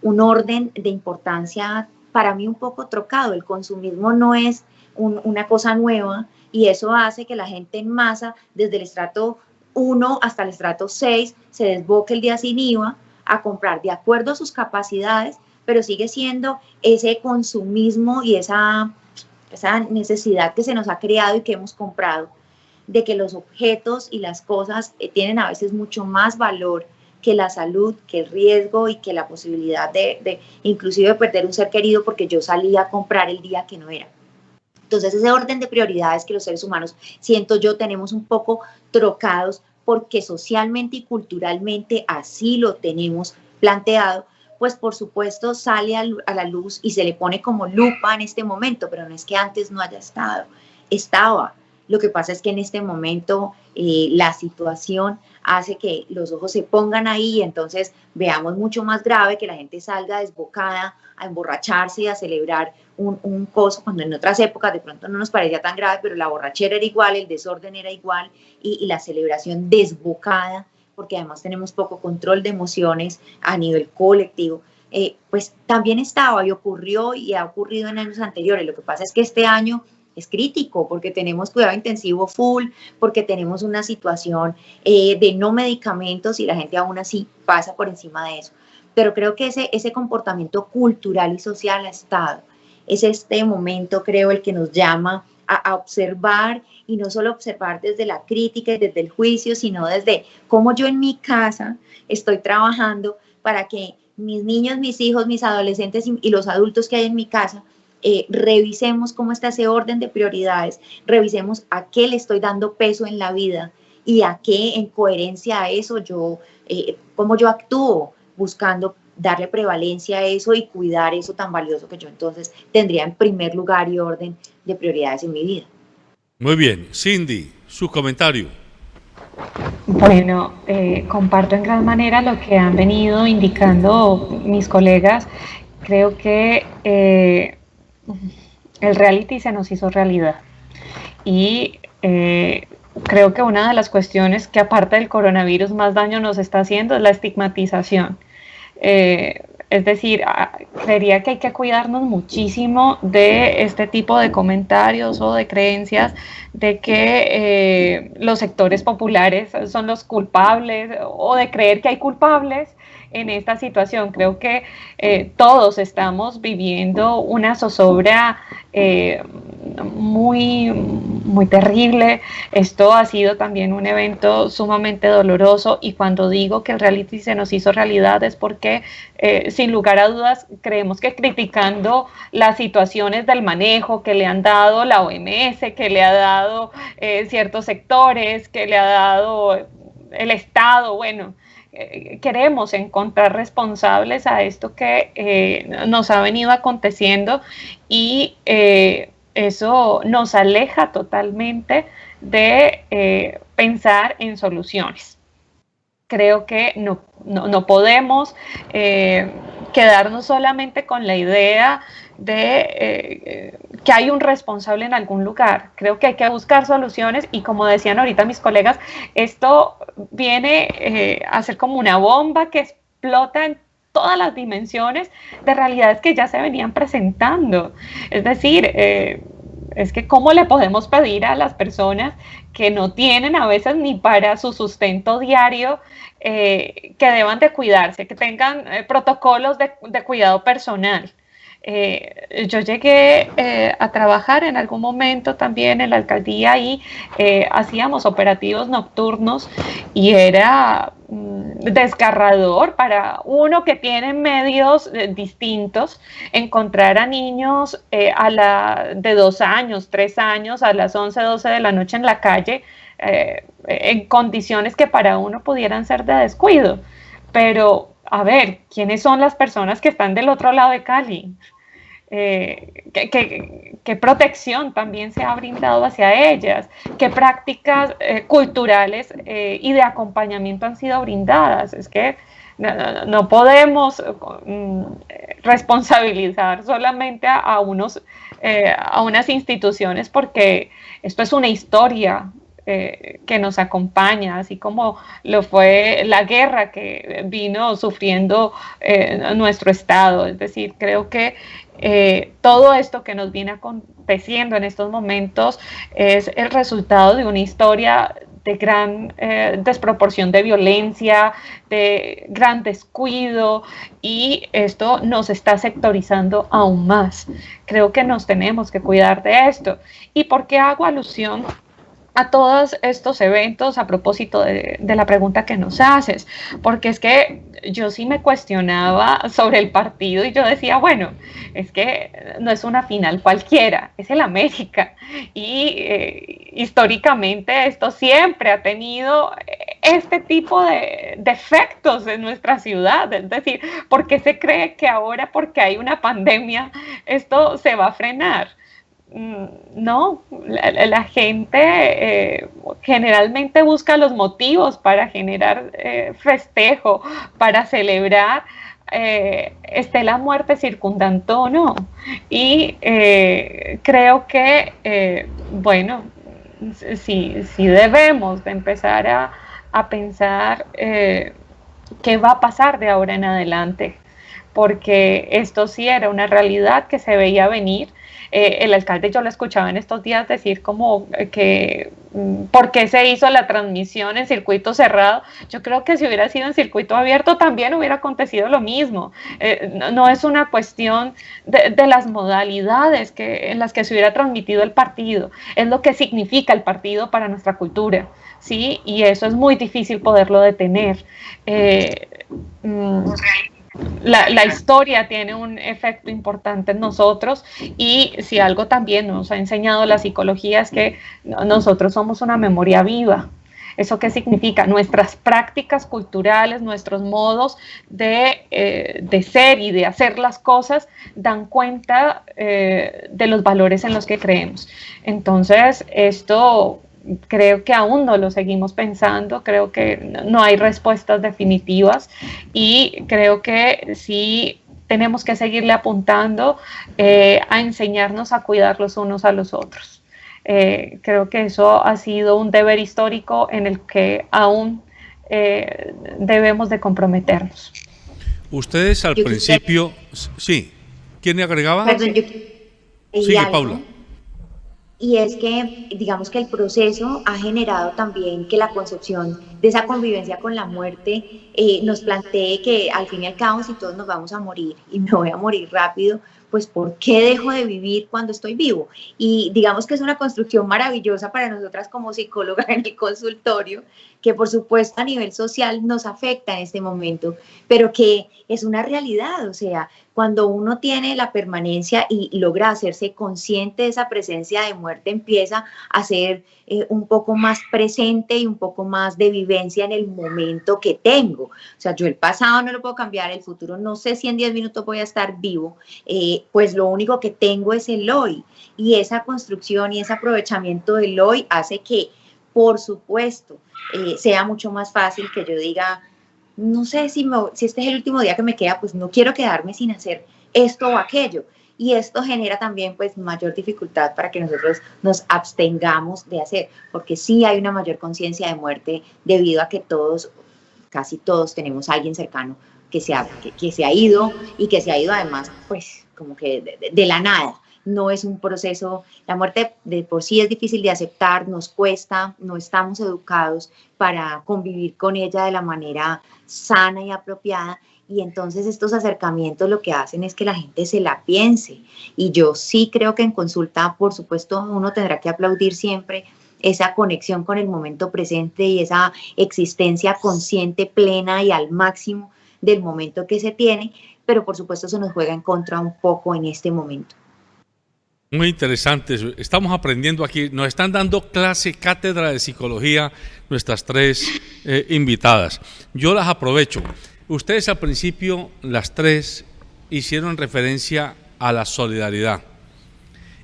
un orden de importancia para mí un poco trocado. El consumismo no es una cosa nueva, y eso hace que la gente en masa, desde el estrato 1 hasta el estrato 6, se desboque el día sin IVA a comprar de acuerdo a sus capacidades, pero sigue siendo ese consumismo y esa necesidad que se nos ha creado y que hemos comprado, de que los objetos y las cosas tienen a veces mucho más valor que la salud, que el riesgo y que la posibilidad de inclusive perder un ser querido porque yo salí a comprar el día que no era. Entonces ese orden de prioridades que los seres humanos, siento yo, tenemos un poco trocados porque socialmente y culturalmente así lo tenemos planteado, pues por supuesto sale a la luz y se le pone como lupa en este momento, pero no es que antes no haya estado, estaba. Lo que pasa es que en este momento la situación hace que los ojos se pongan ahí, y entonces veamos mucho más grave que la gente salga desbocada a emborracharse y a celebrar un coso, cuando en otras épocas de pronto no nos parecía tan grave, pero la borrachera era igual, el desorden era igual, y la celebración desbocada, porque además tenemos poco control de emociones a nivel colectivo, pues también estaba y ocurrió y ha ocurrido en años anteriores. Lo que pasa es que este año es crítico porque tenemos cuidado intensivo full, porque tenemos una situación de no medicamentos y la gente aún así pasa por encima de eso. Pero creo que ese comportamiento cultural y social ha estado. Es este momento, creo, el que nos llama a observar, y no solo observar desde la crítica y desde el juicio, sino desde cómo yo en mi casa estoy trabajando para que mis niños, mis hijos, mis adolescentes y los adultos que hay en mi casa revisemos cómo está ese orden de prioridades, revisemos a qué le estoy dando peso en la vida y a qué, en coherencia a eso, cómo yo actúo buscando darle prevalencia a eso y cuidar eso tan valioso que yo entonces tendría en primer lugar y orden de prioridades en mi vida. Muy bien. Cindy, su comentario. Bueno, comparto en gran manera lo que han venido indicando mis colegas. Creo que el reality se nos hizo realidad, y creo que una de las cuestiones que, aparte del coronavirus, más daño nos está haciendo es la estigmatización. Es decir, creería que hay que cuidarnos muchísimo de este tipo de comentarios o de creencias de que los sectores populares son los culpables, o de creer que hay culpables en esta situación. Creo que todos estamos viviendo una zozobra muy, muy terrible. Esto ha sido también un evento sumamente doloroso, y cuando digo que el reality se nos hizo realidad es porque sin lugar a dudas creemos que criticando las situaciones del manejo que le han dado la OMS, que le ha dado ciertos sectores, que le ha dado el Estado, bueno, queremos encontrar responsables a esto que nos ha venido aconteciendo, y eso nos aleja totalmente de pensar en soluciones. Creo que no podemos quedarnos solamente con la idea de que hay un responsable en algún lugar. Creo que hay que buscar soluciones, y como decían ahorita mis colegas, esto viene a ser como una bomba que explota en todas las dimensiones de realidades que ya se venían presentando. Es decir, es que ¿cómo le podemos pedir a las personas que no tienen a veces ni para su sustento diario que deban de cuidarse, que tengan protocolos de cuidado personal? Yo llegué a trabajar en algún momento también en la alcaldía, y hacíamos operativos nocturnos, y era desgarrador para uno que tiene medios distintos encontrar a niños de 2 años, 3 años a las 11, 12 de la noche en la calle, en condiciones que para uno pudieran ser de descuido. Pero a ver, ¿quiénes son las personas que están del otro lado de Cali? ¿Qué protección también se ha brindado hacia ellas? ¿Qué prácticas culturales y de acompañamiento han sido brindadas? Es que no podemos responsabilizar solamente a unas instituciones, porque esto es una historia que nos acompaña, así como lo fue la guerra que vino sufriendo nuestro Estado. Es decir, creo que todo esto que nos viene aconteciendo en estos momentos es el resultado de una historia de gran desproporción de violencia, de gran descuido, y esto nos está sectorizando aún más. Creo que nos tenemos que cuidar de esto. ¿Y por qué hago alusión a todos estos eventos a propósito de la pregunta que nos haces? Porque es que yo sí me cuestionaba sobre el partido, y yo decía, bueno, es que no es una final cualquiera, es el América, y históricamente esto siempre ha tenido este tipo de defectos en nuestra ciudad. Es decir, ¿por qué se cree que ahora, porque hay una pandemia, esto se va a frenar? No, la gente generalmente busca los motivos para generar festejo, para celebrar, esté la muerte circundante o no. Y creo que, bueno, sí debemos de empezar a pensar qué va a pasar de ahora en adelante, porque esto sí era una realidad que se veía venir. El alcalde, yo lo escuchaba en estos días decir como que ¿por qué se hizo la transmisión en circuito cerrado? Yo creo que si hubiera sido en circuito abierto también hubiera acontecido lo mismo. No es una cuestión de las modalidades en las que se hubiera transmitido el partido, es lo que significa el partido para nuestra cultura, ¿sí? Y eso es muy difícil poderlo detener. La historia tiene un efecto importante en nosotros, y si algo también nos ha enseñado la psicología es que nosotros somos una memoria viva. ¿Eso qué significa? Nuestras prácticas culturales, nuestros modos de ser y de hacer las cosas dan cuenta de los valores en los que creemos. Entonces, esto creo que aún no lo seguimos pensando, creo que no hay respuestas definitivas, y creo que sí tenemos que seguirle apuntando a enseñarnos a cuidar los unos a los otros. Creo que eso ha sido un deber histórico en el que aún debemos de comprometernos. Ustedes al principio... Sí, ¿quién le agregaba? Perdón, Sigue, Paula. y es que, digamos que el proceso ha generado también que la concepción de esa convivencia con la muerte nos plantee que al fin y al cabo, si todos nos vamos a morir y me voy a morir rápido, pues ¿por qué dejo de vivir cuando estoy vivo? Y digamos que es una construcción maravillosa para nosotras como psicólogas en el consultorio, que por supuesto a nivel social nos afecta en este momento, pero que es una realidad, o sea, cuando uno tiene la permanencia y logra hacerse consciente de esa presencia de muerte, empieza a ser un poco más presente y un poco más de vivencia en el momento que tengo. O sea, yo el pasado no lo puedo cambiar, el futuro no sé si en 10 minutos voy a estar vivo, pues lo único que tengo es el hoy. Y esa construcción y ese aprovechamiento del hoy hace que, por supuesto, sea mucho más fácil que yo diga, no sé si este es el último día que me queda, pues no quiero quedarme sin hacer esto o aquello. Y esto genera también pues mayor dificultad para que nosotros nos abstengamos de hacer, porque sí hay una mayor conciencia de muerte debido a que todos, casi todos tenemos a alguien cercano que se ha ido y que se ha ido además pues como que de la nada. No es un proceso, la muerte de por sí es difícil de aceptar, nos cuesta, no estamos educados para convivir con ella de la manera sana y apropiada, y entonces estos acercamientos lo que hacen es que la gente se la piense, y yo sí creo que en consulta, por supuesto, uno tendrá que aplaudir siempre esa conexión con el momento presente y esa existencia consciente, plena y al máximo del momento que se tiene, pero por supuesto eso nos juega en contra un poco en este momento. Muy interesante, estamos aprendiendo aquí, nos están dando clase, cátedra de psicología, nuestras tres invitadas. Yo las aprovecho. Ustedes al principio, las tres, hicieron referencia a la solidaridad.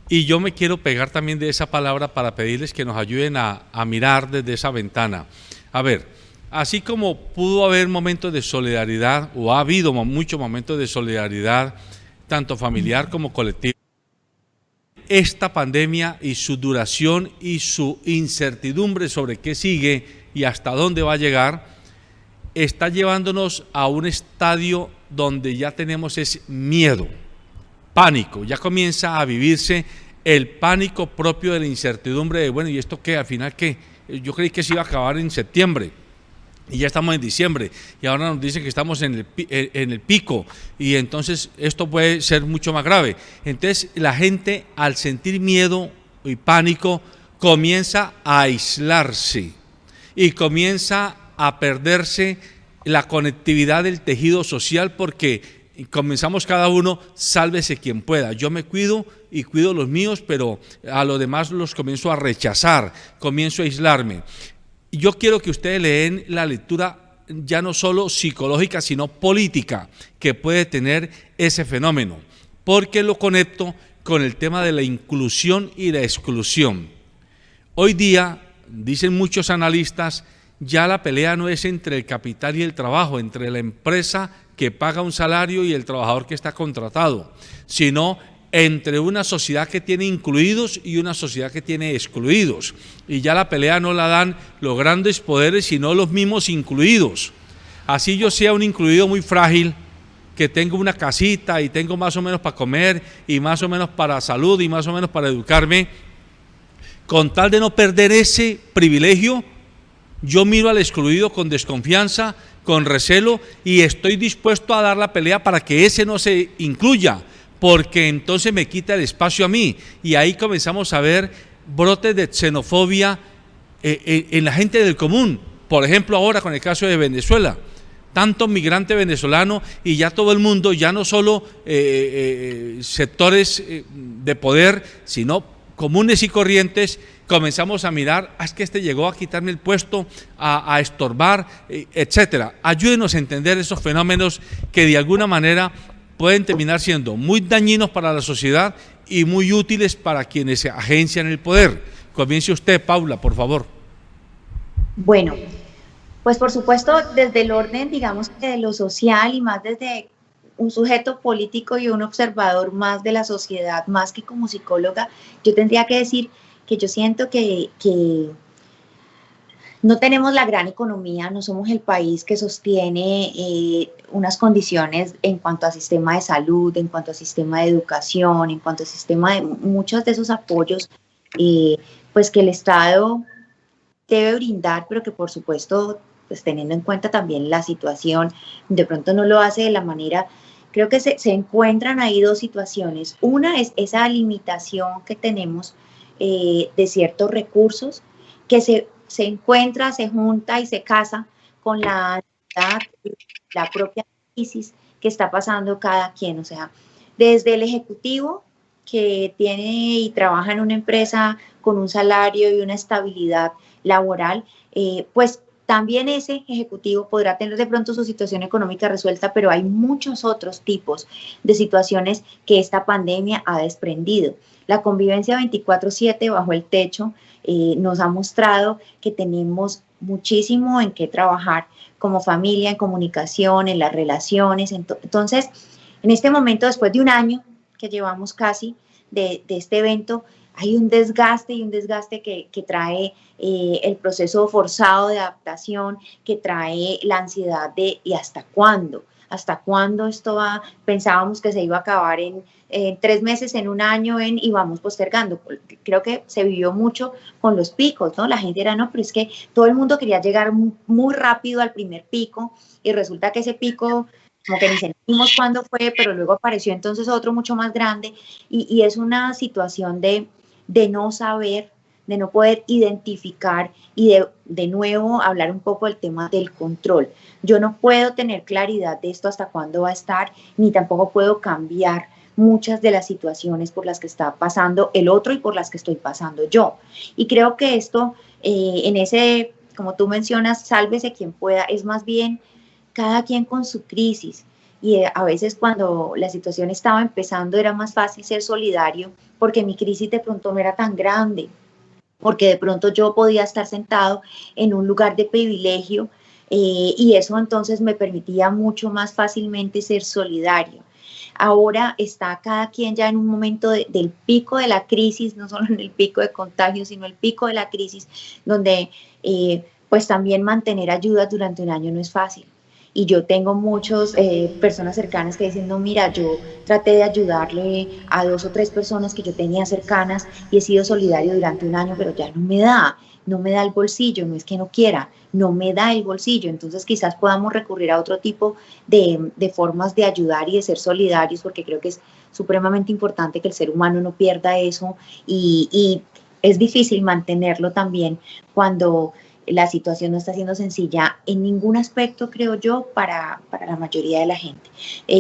Y yo me quiero pegar también de esa palabra para pedirles que nos ayuden a mirar desde esa ventana. A ver, así como pudo haber momentos de solidaridad, o ha habido muchos momentos de solidaridad, tanto familiar como colectiva, esta pandemia y su duración y su incertidumbre sobre qué sigue y hasta dónde va a llegar, está llevándonos a un estadio donde ya tenemos ese miedo, pánico, ya comienza a vivirse el pánico propio de la incertidumbre de, bueno, ¿y esto qué? Al final, ¿qué? Yo creí que se iba a acabar en septiembre. Y ya estamos en diciembre y ahora nos dicen que estamos en el pico y entonces esto puede ser mucho más grave. Entonces la gente, al sentir miedo y pánico, comienza a aislarse y comienza a perderse la conectividad del tejido social, porque comenzamos cada uno, sálvese quien pueda. Yo me cuido y cuido los míos, pero a los demás los comienzo a rechazar, comienzo a aislarme. Yo quiero que ustedes leen la lectura ya no solo psicológica, sino política que puede tener ese fenómeno, porque lo conecto con el tema de la inclusión y la exclusión. Hoy día, dicen muchos analistas, ya la pelea no es entre el capital y el trabajo, entre la empresa que paga un salario y el trabajador que está contratado, sino entre una sociedad que tiene incluidos y una sociedad que tiene excluidos. Y ya la pelea no la dan los grandes poderes, sino los mismos incluidos. Así yo sea un incluido muy frágil, que tengo una casita y tengo más o menos para comer y más o menos para salud y más o menos para educarme, con tal de no perder ese privilegio, yo miro al excluido con desconfianza, con recelo, y estoy dispuesto a dar la pelea para que ese no se incluya, porque entonces me quita el espacio a mí, y ahí comenzamos a ver brotes de xenofobia en la gente del común. Por ejemplo, ahora con el caso de Venezuela, tanto migrante venezolano y ya todo el mundo, ya no solo sectores de poder, sino comunes y corrientes, comenzamos a mirar, es que este llegó a quitarme el puesto, a estorbar, etcétera. Ayúdenos a entender esos fenómenos que de alguna manera pueden terminar siendo muy dañinos para la sociedad y muy útiles para quienes se agencian el poder. Comience usted, Paula, por favor. Bueno, pues por supuesto desde el orden, digamos, de lo social y más desde un sujeto político y un observador más de la sociedad, más que como psicóloga, yo tendría que decir que yo siento que no tenemos la gran economía, no somos el país que sostiene unas condiciones en cuanto a sistema de salud, en cuanto a sistema de educación, en cuanto a sistema de muchos de esos apoyos pues que el Estado debe brindar, pero que por supuesto, pues teniendo en cuenta también la situación, de pronto no lo hace de la manera. Creo que se encuentran ahí dos situaciones. Una es esa limitación que tenemos de ciertos recursos que se encuentra, se junta y se casa con la propia crisis que está pasando cada quien. O sea, desde el ejecutivo que tiene y trabaja en una empresa con un salario y una estabilidad laboral, pues también ese ejecutivo podrá tener de pronto su situación económica resuelta, pero hay muchos otros tipos de situaciones que esta pandemia ha desprendido. La convivencia 24/7 bajo el techo nos ha mostrado que tenemos muchísimo en qué trabajar como familia, en comunicación, en las relaciones. Entonces, en este momento, después de un año que llevamos casi de este evento, hay un desgaste que trae el proceso forzado de adaptación, que trae la ansiedad de ¿y hasta cuándo? ¿Hasta cuándo esto va? Pensábamos que se iba a acabar en 3 meses, en un año, y vamos postergando. Creo que se vivió mucho con los picos, ¿no? La gente era, no, pero es que todo el mundo quería llegar muy rápido al primer pico y resulta que ese pico como que ni sentimos cuándo fue, pero luego apareció entonces otro mucho más grande y es una situación de no saber, de no poder identificar y de nuevo hablar un poco del tema del control. Yo no puedo tener claridad de esto hasta cuándo va a estar, ni tampoco puedo cambiar muchas de las situaciones por las que está pasando el otro y por las que estoy pasando yo. Y creo que esto, en ese, como tú mencionas, sálvese quien pueda, es más bien cada quien con su crisis. Y a veces cuando la situación estaba empezando era más fácil ser solidario porque mi crisis de pronto no era tan grande, porque de pronto yo podía estar sentado en un lugar de privilegio y eso entonces me permitía mucho más fácilmente ser solidario. Ahora está cada quien ya en un momento del pico de la crisis, no solo en el pico de contagio, sino el pico de la crisis, donde pues también mantener ayuda durante un año no es fácil. Y yo tengo muchas personas cercanas que dicen, no, mira, yo traté de ayudarle a 2 o 3 personas que yo tenía cercanas y he sido solidario durante un año, pero ya no me da el bolsillo, no es que no quiera, no me da el bolsillo. Entonces quizás podamos recurrir a otro tipo de formas de ayudar y de ser solidarios, porque creo que es supremamente importante que el ser humano no pierda eso y es difícil mantenerlo también cuando la situación no está siendo sencilla en ningún aspecto, creo yo, para la mayoría de la gente.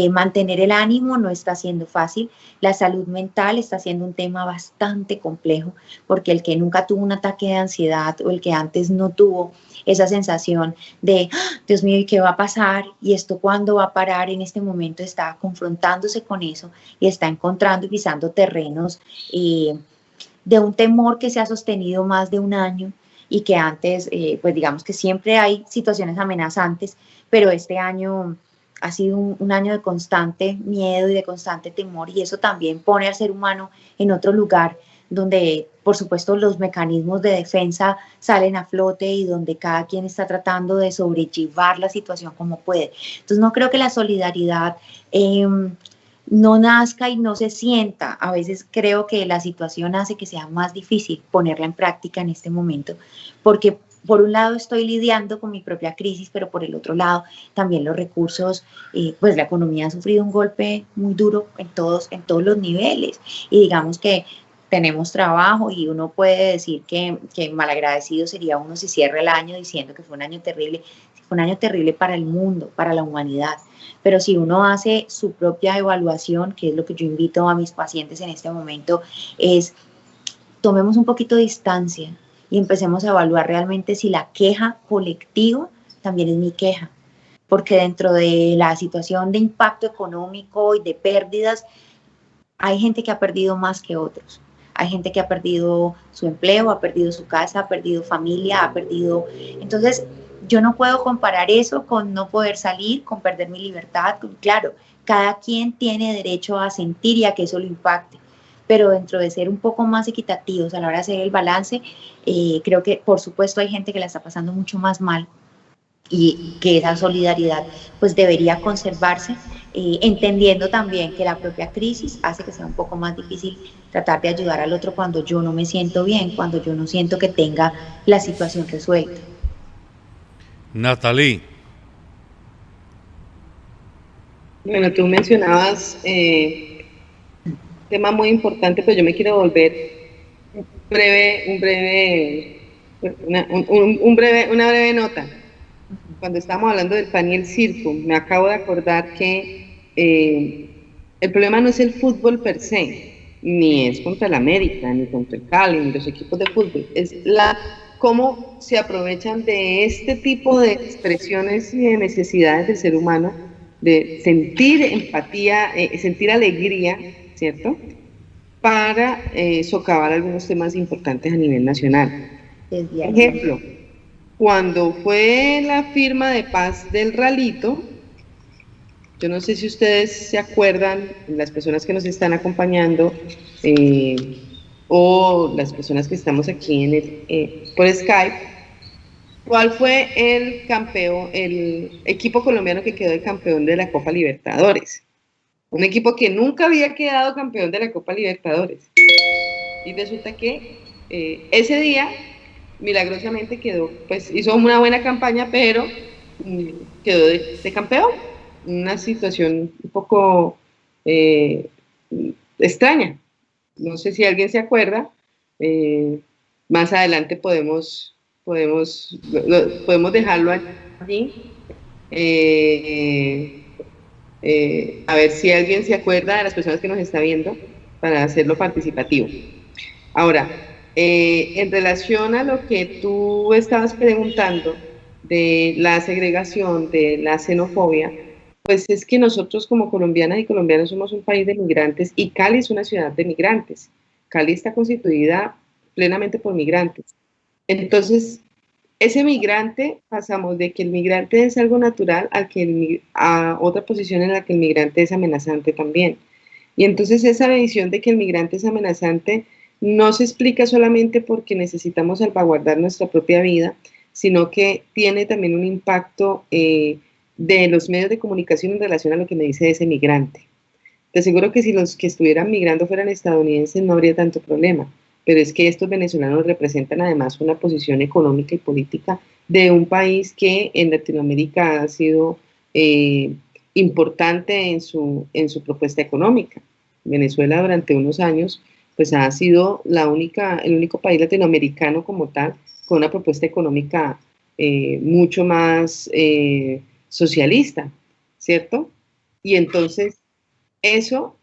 Mantener el ánimo no está siendo fácil. La salud mental está siendo un tema bastante complejo, porque el que nunca tuvo un ataque de ansiedad o el que antes no tuvo esa sensación de, Dios mío, ¿y qué va a pasar? ¿Y esto cuándo va a parar? En este momento está confrontándose con eso y está encontrando y pisando terrenos de un temor que se ha sostenido más de un año y que antes, pues digamos que siempre hay situaciones amenazantes, pero este año ha sido un año de constante miedo y de constante temor, y eso también pone al ser humano en otro lugar donde, por supuesto, los mecanismos de defensa salen a flote y donde cada quien está tratando de sobrellevar la situación como puede. Entonces, no creo que la solidaridad no nazca y no se sienta. A veces creo que la situación hace que sea más difícil ponerla en práctica en este momento, porque por un lado estoy lidiando con mi propia crisis, pero por el otro lado también los recursos, pues la economía ha sufrido un golpe muy duro en todos los niveles, y digamos que tenemos trabajo y uno puede decir que malagradecido sería uno si cierra el año diciendo que fue un año terrible. Fue un año terrible para el mundo, para la humanidad. Pero si uno hace su propia evaluación, que es lo que yo invito a mis pacientes en este momento, es tomemos un poquito de distancia y empecemos a evaluar realmente si la queja colectiva también es mi queja. Porque dentro de la situación de impacto económico y de pérdidas, hay gente que ha perdido más que otros. Hay gente que ha perdido su empleo, ha perdido su casa, ha perdido familia, ha perdido... Entonces, yo no puedo comparar eso con no poder salir, con perder mi libertad. Claro, cada quien tiene derecho a sentir y a que eso lo impacte, pero dentro de ser un poco más equitativos a la hora de hacer el balance, creo que por supuesto hay gente que la está pasando mucho más mal y que esa solidaridad pues debería conservarse, entendiendo también que la propia crisis hace que sea un poco más difícil tratar de ayudar al otro cuando yo no me siento bien, cuando yo no siento que tenga la situación resuelta. Natalie. Bueno, tú mencionabas un tema muy importante, pero yo me quiero volver una breve nota. Cuando estábamos hablando del pan y el circo, me acabo de acordar que el problema no es el fútbol per se, ni es contra el América, ni contra el Cali, ni los equipos de fútbol, es cómo se aprovechan de este tipo de expresiones y de necesidades del ser humano, de sentir empatía, sentir alegría, ¿cierto?, para socavar algunos temas importantes a nivel nacional. Ejemplo, cuando fue la firma de paz del Ralito, yo no sé si ustedes se acuerdan, las personas que nos están acompañando, o las personas que estamos aquí por Skype, ¿cuál fue el equipo colombiano que quedó el campeón de la Copa Libertadores? Un equipo que nunca había quedado campeón de la Copa Libertadores. Y resulta que ese día, milagrosamente quedó, pues hizo una buena campaña, pero quedó de campeón. Una situación un poco extraña. No sé si alguien se acuerda. Más adelante podemos dejarlo allí. A ver si alguien se acuerda de las personas que nos está viendo para hacerlo participativo. Ahora, en relación a lo que tú estabas preguntando de la segregación, de la xenofobia, pues es que nosotros como colombianas y colombianos somos un país de migrantes y Cali es una ciudad de migrantes. Cali está constituida plenamente por migrantes. Entonces, ese migrante, pasamos de que el migrante es algo natural a otra posición en la que el migrante es amenazante también. Y entonces esa visión de que el migrante es amenazante no se explica solamente porque necesitamos salvaguardar nuestra propia vida, sino que tiene también un impacto de los medios de comunicación en relación a lo que me dice ese migrante. Te aseguro que si los que estuvieran migrando fueran estadounidenses no habría tanto problema. Pero es que estos venezolanos representan además una posición económica y política de un país que en Latinoamérica ha sido importante en su propuesta económica. Venezuela durante unos años pues ha sido el único país latinoamericano como tal con una propuesta económica mucho más socialista, ¿cierto? Y entonces eso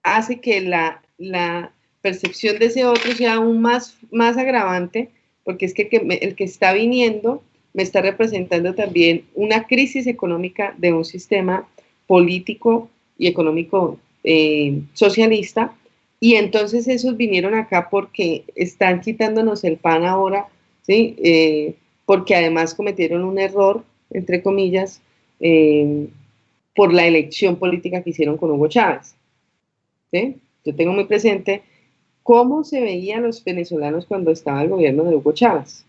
hace que la percepción de ese otro sea aún más agravante, porque es que el que está viniendo me está representando también una crisis económica de un sistema político y económico socialista, y entonces esos vinieron acá porque están quitándonos el pan ahora, ¿sí? Porque además cometieron un error, entre comillas, por la elección política que hicieron con Hugo Chávez, ¿sí? Yo tengo muy presente cómo se veían los venezolanos cuando estaba el gobierno de Hugo Chávez.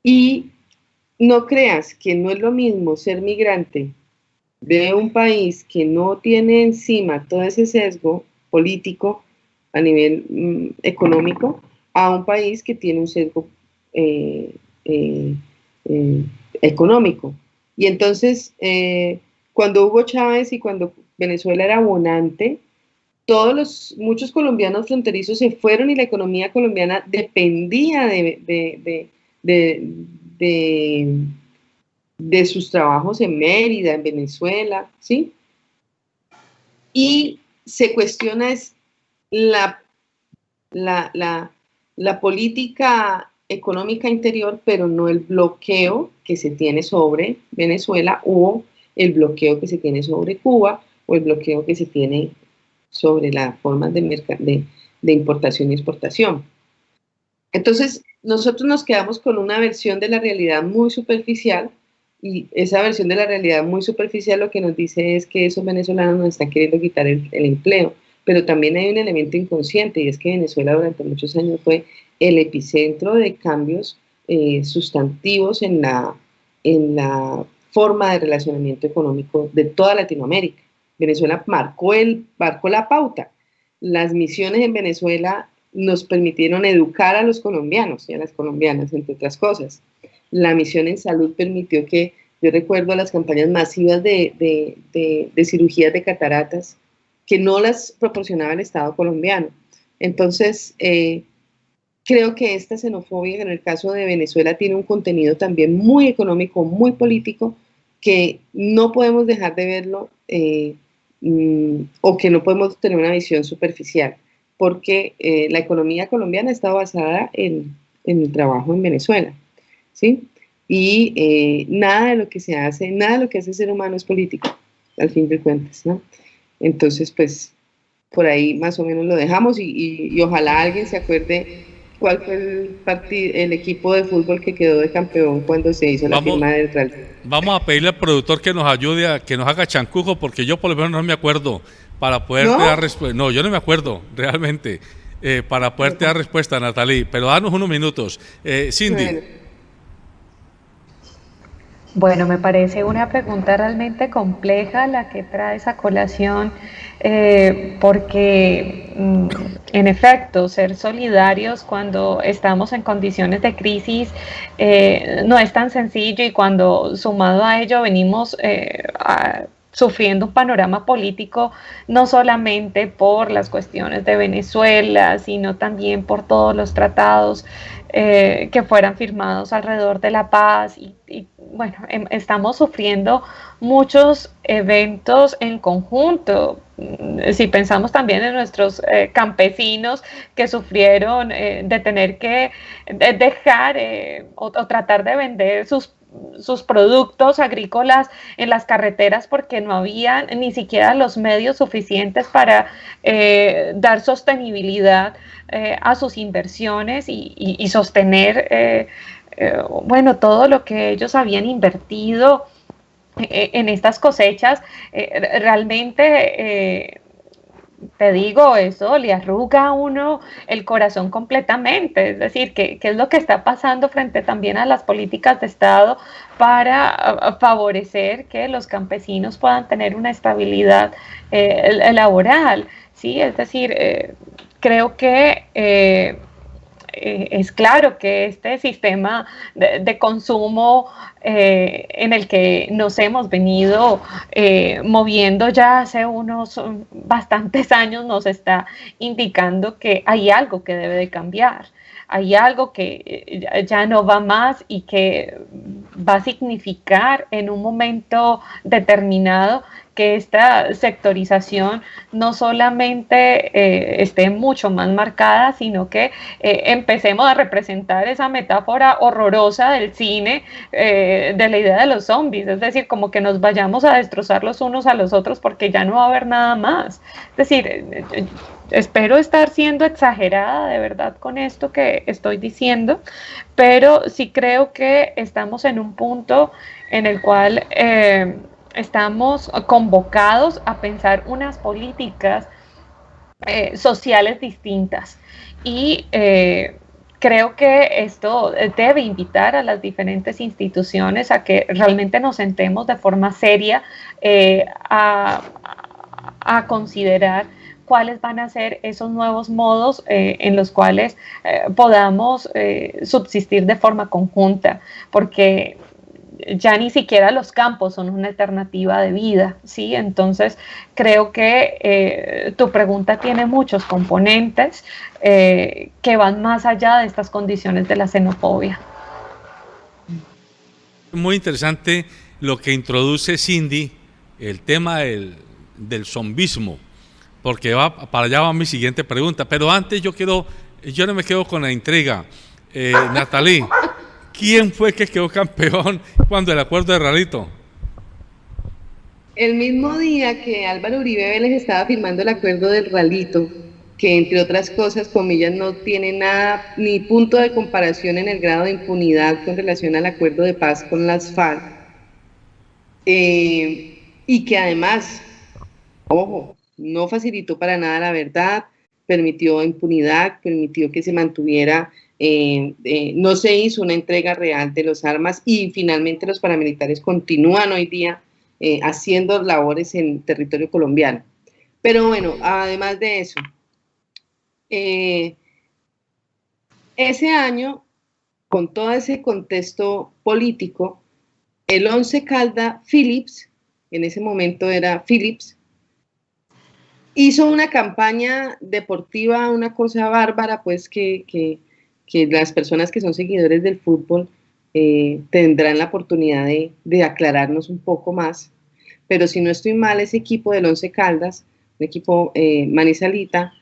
Y no creas que no es lo mismo ser migrante de un país que no tiene encima todo ese sesgo político a nivel económico, a un país que tiene un sesgo económico. Y entonces, cuando Hugo Chávez y cuando Venezuela era bonante, muchos colombianos fronterizos se fueron y la economía colombiana dependía de sus trabajos en Mérida, en Venezuela, ¿sí? Y se cuestiona es la política económica interior, pero no el bloqueo que se tiene sobre Venezuela o el bloqueo que se tiene sobre Cuba o el bloqueo que se tiene sobre las formas de importación y exportación. Entonces, nosotros nos quedamos con una versión de la realidad muy superficial, y esa versión de la realidad muy superficial lo que nos dice es que esos venezolanos nos están queriendo quitar el empleo, pero también hay un elemento inconsciente, y es que Venezuela durante muchos años fue el epicentro de cambios sustantivos en la forma de relacionamiento económico de toda Latinoamérica. Venezuela marcó la pauta. Las misiones en Venezuela nos permitieron educar a los colombianos y a las colombianas, entre otras cosas. La misión en salud permitió que, yo recuerdo las campañas masivas de cirugías de cataratas, que no las proporcionaba el Estado colombiano. Entonces, creo que esta xenofobia, en el caso de Venezuela, tiene un contenido también muy económico, muy político, que no podemos dejar de verlo o que no podemos tener una visión superficial, porque la economía colombiana está basada en el trabajo en Venezuela, ¿sí? Y nada de lo que se hace, nada de lo que hace el ser humano es político, al fin de cuentas, ¿no? Entonces, pues, por ahí más o menos lo dejamos y ojalá alguien se acuerde cuál fue el equipo de fútbol que quedó de campeón cuando se hizo la firma del Real. Vamos a pedirle al productor que nos ayude, que nos haga chancujo, porque yo por lo menos no me acuerdo para poderte dar respuesta. No, yo no me acuerdo realmente para poderte dar respuesta, Natalie, pero danos unos minutos. Cindy. Bueno, me parece una pregunta realmente compleja la que traes a colación, porque en efecto, ser solidarios cuando estamos en condiciones de crisis no es tan sencillo, y cuando sumado a ello venimos sufriendo un panorama político no solamente por las cuestiones de Venezuela, sino también por todos los tratados que fueran firmados alrededor de la paz y bueno, estamos sufriendo muchos eventos en conjunto. Si pensamos también en nuestros campesinos que sufrieron de tener que dejar o tratar de vender sus productos agrícolas en las carreteras porque no había ni siquiera los medios suficientes para dar sostenibilidad a sus inversiones y sostener bueno, todo lo que ellos habían invertido en estas cosechas. Realmente te digo, eso le arruga a uno el corazón completamente. Es decir, ¿qué es lo que está pasando frente también a las políticas de Estado para favorecer que los campesinos puedan tener una estabilidad laboral? ¿Sí? Es decir, creo que es claro que este sistema de consumo en el que nos hemos venido moviendo ya hace unos bastantes años nos está indicando que hay algo que debe de cambiar. Hay algo que ya no va más y que va a significar en un momento determinado que esta sectorización no solamente esté mucho más marcada, sino que empecemos a representar esa metáfora horrorosa del cine, de la idea de los zombies, es decir, como que nos vayamos a destrozar los unos a los otros porque ya no va a haber nada más. Es decir, espero estar siendo exagerada de verdad con esto que estoy diciendo, pero sí creo que estamos en un punto en el cual estamos convocados a pensar unas políticas sociales distintas y creo que esto debe invitar a las diferentes instituciones a que realmente nos sentemos de forma seria a considerar cuáles van a ser esos nuevos modos en los cuales podamos subsistir de forma conjunta, porque ya ni siquiera los campos son una alternativa de vida, ¿sí? Entonces, creo que tu pregunta tiene muchos componentes que van más allá de estas condiciones de la xenofobia. Muy interesante lo que introduce Cindy, el tema del zombismo, porque para allá va mi siguiente pregunta. Pero antes yo no me quedo con la intriga. Natalie, ¿quién fue que quedó campeón cuando el acuerdo de Ralito? El mismo día que Álvaro Uribe Vélez estaba firmando el acuerdo del Ralito, que entre otras cosas, comillas, no tiene nada, ni punto de comparación en el grado de impunidad con relación al acuerdo de paz con las FARC, y que además, ojo, no facilitó para nada la verdad, permitió impunidad, permitió que se mantuviera no se hizo una entrega real de las armas y finalmente los paramilitares continúan hoy día haciendo labores en territorio colombiano. Pero bueno, además de eso, ese año, con todo ese contexto político, el Once Caldas Phillips, en ese momento era Phillips, hizo una campaña deportiva, una cosa bárbara, pues que las personas que son seguidores del fútbol tendrán la oportunidad de aclararnos un poco más. Pero si no estoy mal, ese equipo del Once Caldas, un equipo Manizalita,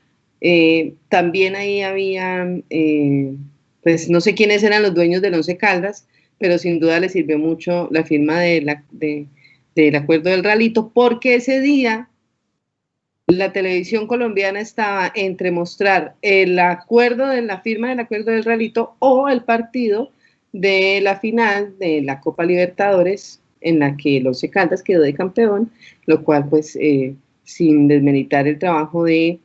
también ahí habían, pues no sé quiénes eran los dueños del Once Caldas, pero sin duda les sirvió mucho la firma del acuerdo del Ralito, porque ese día la televisión colombiana estaba entre mostrar el acuerdo de la firma del acuerdo del Ralito o el partido de la final de la Copa Libertadores, en la que el Once Caldas quedó de campeón, lo cual pues sin desmeritar el trabajo de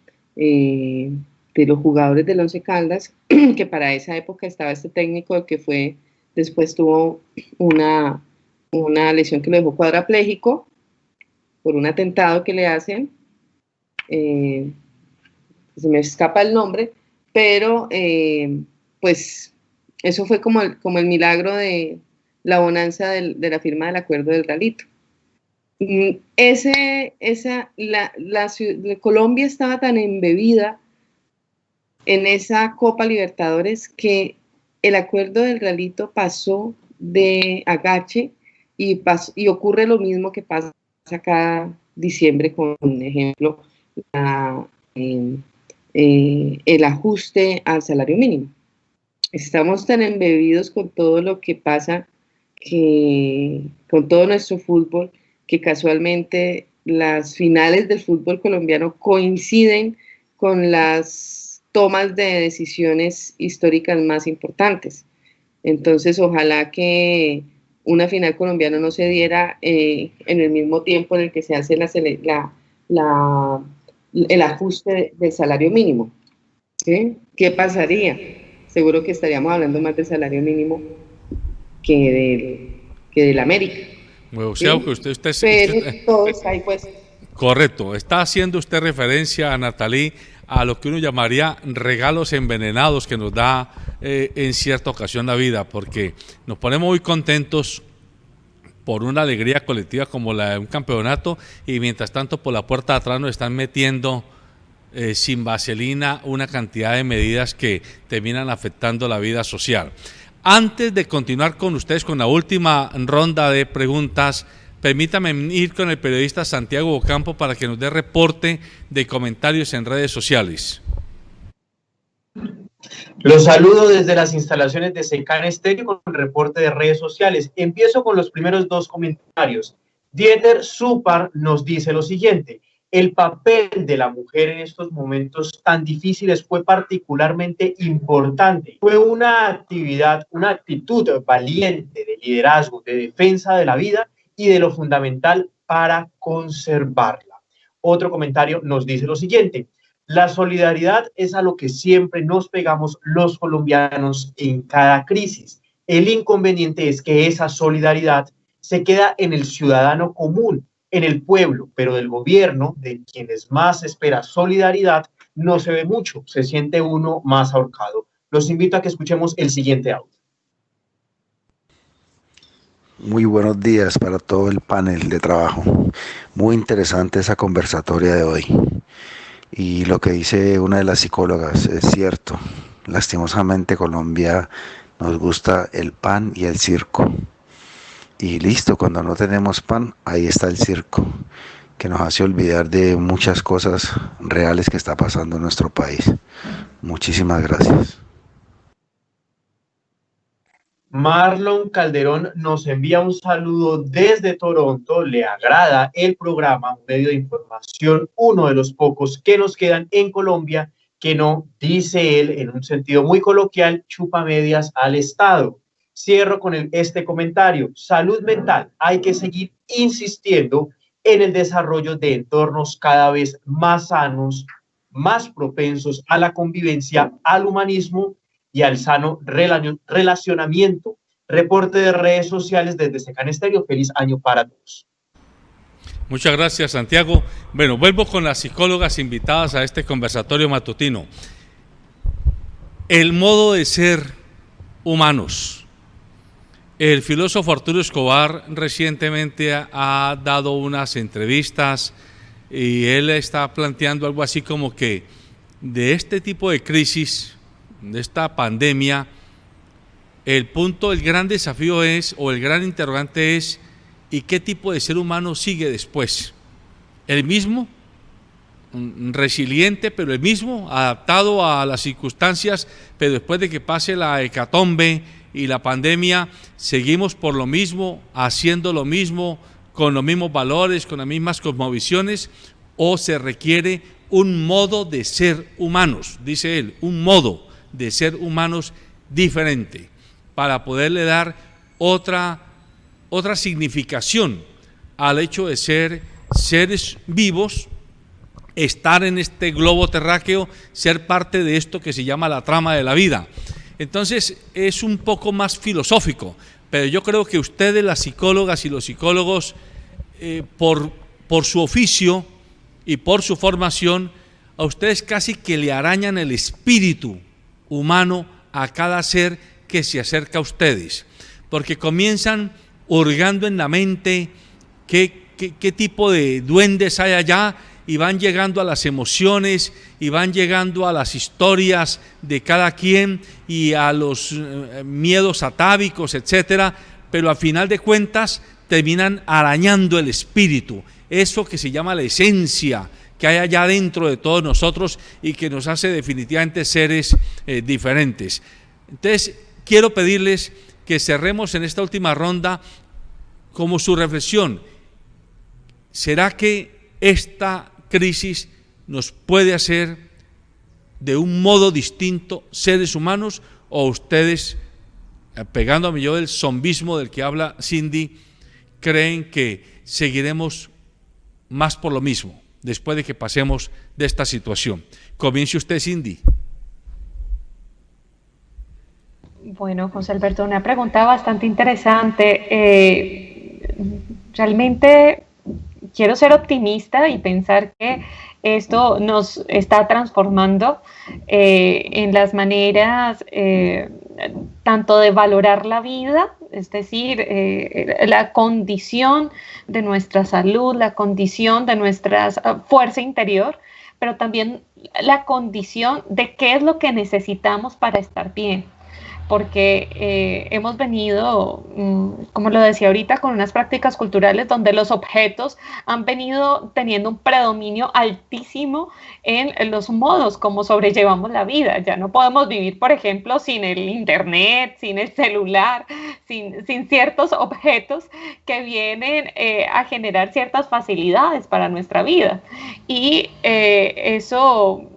los jugadores del Once Caldas, que para esa época estaba este técnico que fue, después tuvo una lesión que lo dejó cuadraplégico por un atentado que le hacen, se me escapa el nombre, pero pues eso fue como el milagro de la bonanza de la firma del acuerdo del Ralito. Colombia estaba tan embebida en esa Copa Libertadores que el acuerdo del Ralito pasó de agache y ocurre lo mismo que pasa cada diciembre con, por ejemplo, el ajuste al salario mínimo. Estamos tan embebidos con todo lo que pasa, con todo nuestro fútbol, que casualmente las finales del fútbol colombiano coinciden con las tomas de decisiones históricas más importantes. Entonces, ojalá que una final colombiana no se diera en el mismo tiempo en el que se hace el ajuste del salario mínimo. ¿Sí? ¿Qué pasaría? Seguro que estaríamos hablando más del salario mínimo que del América. O sea, ¿sí? que usted Pero todo está ahí puesto. Correcto. Está haciendo usted referencia, a Natalie, a lo que uno llamaría regalos envenenados que nos da en cierta ocasión la vida, porque nos ponemos muy contentos por una alegría colectiva como la de un campeonato y mientras tanto por la puerta de atrás nos están metiendo sin vaselina una cantidad de medidas que terminan afectando la vida social. Antes de continuar con ustedes con la última ronda de preguntas, permítame ir con el periodista Santiago Ocampo para que nos dé reporte de comentarios en redes sociales. Los saludo desde las instalaciones de Secán Estéreo con el reporte de redes sociales. Empiezo con los primeros dos comentarios. Dieter Supar nos dice lo siguiente: el papel de la mujer en estos momentos tan difíciles fue particularmente importante. Fue una actitud valiente de liderazgo, de defensa de la vida y de lo fundamental para conservarla. Otro comentario nos dice lo siguiente: la solidaridad es a lo que siempre nos pegamos los colombianos en cada crisis. El inconveniente es que esa solidaridad se queda en el ciudadano común, en el pueblo, pero del gobierno, de quienes más espera solidaridad, no se ve mucho, se siente uno más ahorcado. Los invito a que escuchemos el siguiente audio. Muy buenos días para todo el panel de trabajo. Muy interesante esa conversatoria de hoy. Y lo que dice una de las psicólogas es cierto. Lastimosamente Colombia nos gusta el pan y el circo. Y listo, cuando no tenemos pan, ahí está el circo, que nos hace olvidar de muchas cosas reales que está pasando en nuestro país. Muchísimas gracias. Marlon Calderón nos envía un saludo desde Toronto. Le agrada el programa, un medio de información, uno de los pocos que nos quedan en Colombia, que no, dice él, en un sentido muy coloquial, chupa medias al Estado. Cierro con este comentario: salud mental. Hay que seguir insistiendo en el desarrollo de entornos cada vez más sanos, más propensos a la convivencia, al humanismo y al sano relacionamiento. Reporte de redes sociales desde Secan Estéreo. Feliz año para todos. Muchas gracias, Santiago. Bueno, vuelvo con las psicólogas invitadas a este conversatorio matutino. El modo de ser humanos. El filósofo Arturo Escobar recientemente ha dado unas entrevistas y él está planteando algo así como que de este tipo de crisis, de esta pandemia, el gran desafío es, o el gran interrogante es, ¿y qué tipo de ser humano sigue después? ¿El mismo? Resiliente, pero el mismo, adaptado a las circunstancias, pero después de que pase la hecatombe y la pandemia, seguimos por lo mismo, haciendo lo mismo, con los mismos valores, con las mismas cosmovisiones, o se requiere un modo de ser humanos, dice él, un modo de ser humanos diferente, para poderle dar otra significación al hecho de ser seres vivos, estar en este globo terráqueo, ser parte de esto que se llama la trama de la vida. Entonces es un poco más filosófico, pero yo creo que ustedes, las psicólogas y los psicólogos, por su oficio y por su formación, a ustedes casi que le arañan el espíritu humano a cada ser que se acerca a ustedes, porque comienzan hurgando en la mente qué tipo de duendes hay allá, y van llegando a las emociones y van llegando a las historias de cada quien y a los miedos atávicos, etcétera, pero al final de cuentas terminan arañando el espíritu, eso que se llama la esencia que hay allá dentro de todos nosotros y que nos hace definitivamente seres diferentes. Entonces quiero pedirles que cerremos en esta última ronda como su reflexión. ¿Será que esta crisis nos puede hacer de un modo distinto seres humanos, o ustedes, pegándome yo del zombismo del que habla Cindy, creen que seguiremos más por lo mismo después de que pasemos de esta situación? Comience usted, Cindy. Bueno, José Alberto, una pregunta bastante interesante. Realmente quiero ser optimista y pensar que esto nos está transformando en las maneras tanto de valorar la vida, es decir, la condición de nuestra salud, la condición de nuestra fuerza interior, pero también la condición de qué es lo que necesitamos para estar bien. Porque hemos venido, como lo decía ahorita, con unas prácticas culturales donde los objetos han venido teniendo un predominio altísimo en los modos como sobrellevamos la vida. Ya no podemos vivir, por ejemplo, sin el internet, sin el celular, sin ciertos objetos que vienen a generar ciertas facilidades para nuestra vida. Y eso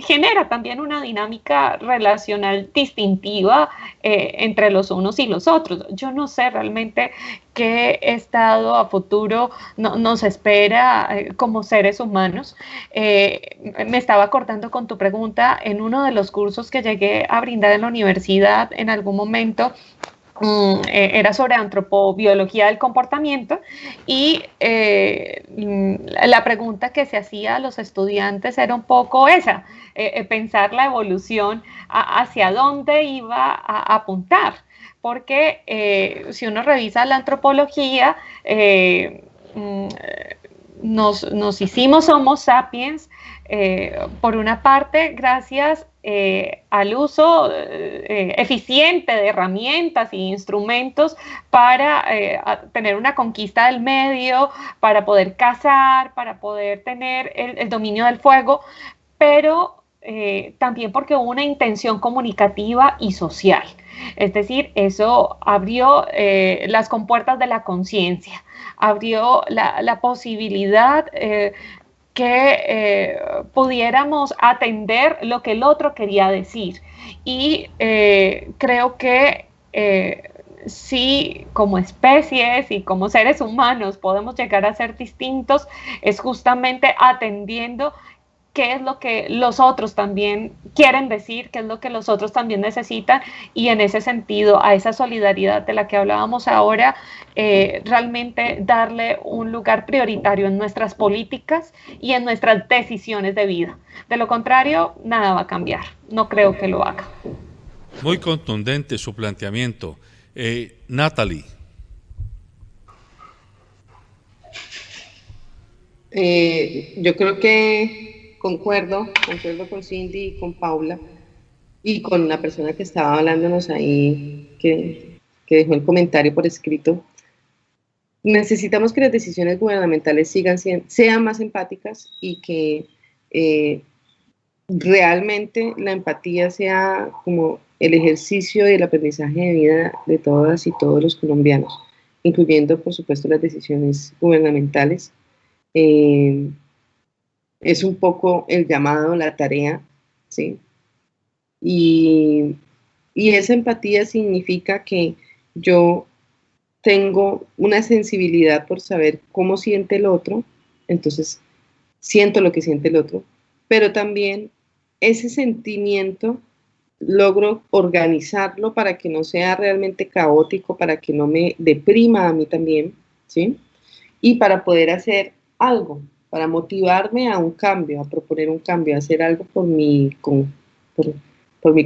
genera también una dinámica relacional distintiva entre los unos y los otros. Yo no sé realmente qué estado a futuro nos espera como seres humanos. Me estaba acordando con tu pregunta, en uno de los cursos que llegué a brindar en la universidad en algún momento, era sobre antropobiología del comportamiento, y la pregunta que se hacía a los estudiantes era un poco esa, pensar la evolución hacia dónde iba a apuntar, porque si uno revisa la antropología, nos hicimos Homo sapiens, por una parte gracias al uso eficiente de herramientas e instrumentos para tener una conquista del medio, para poder cazar, para poder tener el dominio del fuego, pero también porque hubo una intención comunicativa y social. Es decir, eso abrió las compuertas de la conciencia, abrió la posibilidad que pudiéramos atender lo que el otro quería decir. Y creo que si como especies y como seres humanos podemos llegar a ser distintos, es justamente atendiendo qué es lo que los otros también quieren decir, qué es lo que los otros también necesitan, y en ese sentido, a esa solidaridad de la que hablábamos ahora, realmente darle un lugar prioritario en nuestras políticas y en nuestras decisiones de vida. De lo contrario, nada va a cambiar. No creo que lo haga. Muy contundente su planteamiento. Natalie. Yo creo que concuerdo con Cindy y con Paula y con la persona que estaba hablándonos ahí, que dejó el comentario por escrito. Necesitamos que las decisiones gubernamentales sean más empáticas y que realmente la empatía sea como el ejercicio y el aprendizaje de vida de todas y todos los colombianos, incluyendo, por supuesto, las decisiones gubernamentales. Es un poco el llamado, la tarea, ¿sí? Y esa empatía significa que yo tengo una sensibilidad por saber cómo siente el otro, entonces siento lo que siente el otro, pero también ese sentimiento logro organizarlo para que no sea realmente caótico, para que no me deprima a mí también, ¿sí? Y para poder hacer algo, para motivarme a un cambio, a proponer un cambio, a hacer algo por mi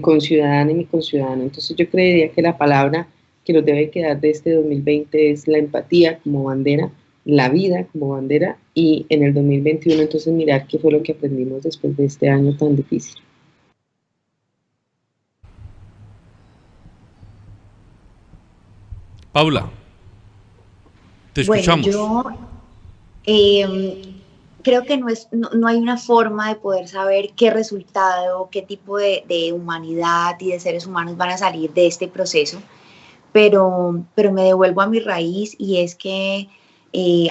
conciudadana y mi conciudadano. Entonces yo creería que la palabra que nos debe quedar de este 2020 es la empatía como bandera, la vida como bandera, y en el 2021 entonces mirar qué fue lo que aprendimos después de este año tan difícil. Paula, te escuchamos. Bueno, yo creo que no hay una forma de poder saber qué resultado, qué tipo de humanidad y de seres humanos van a salir de este proceso, pero me devuelvo a mi raíz, y es que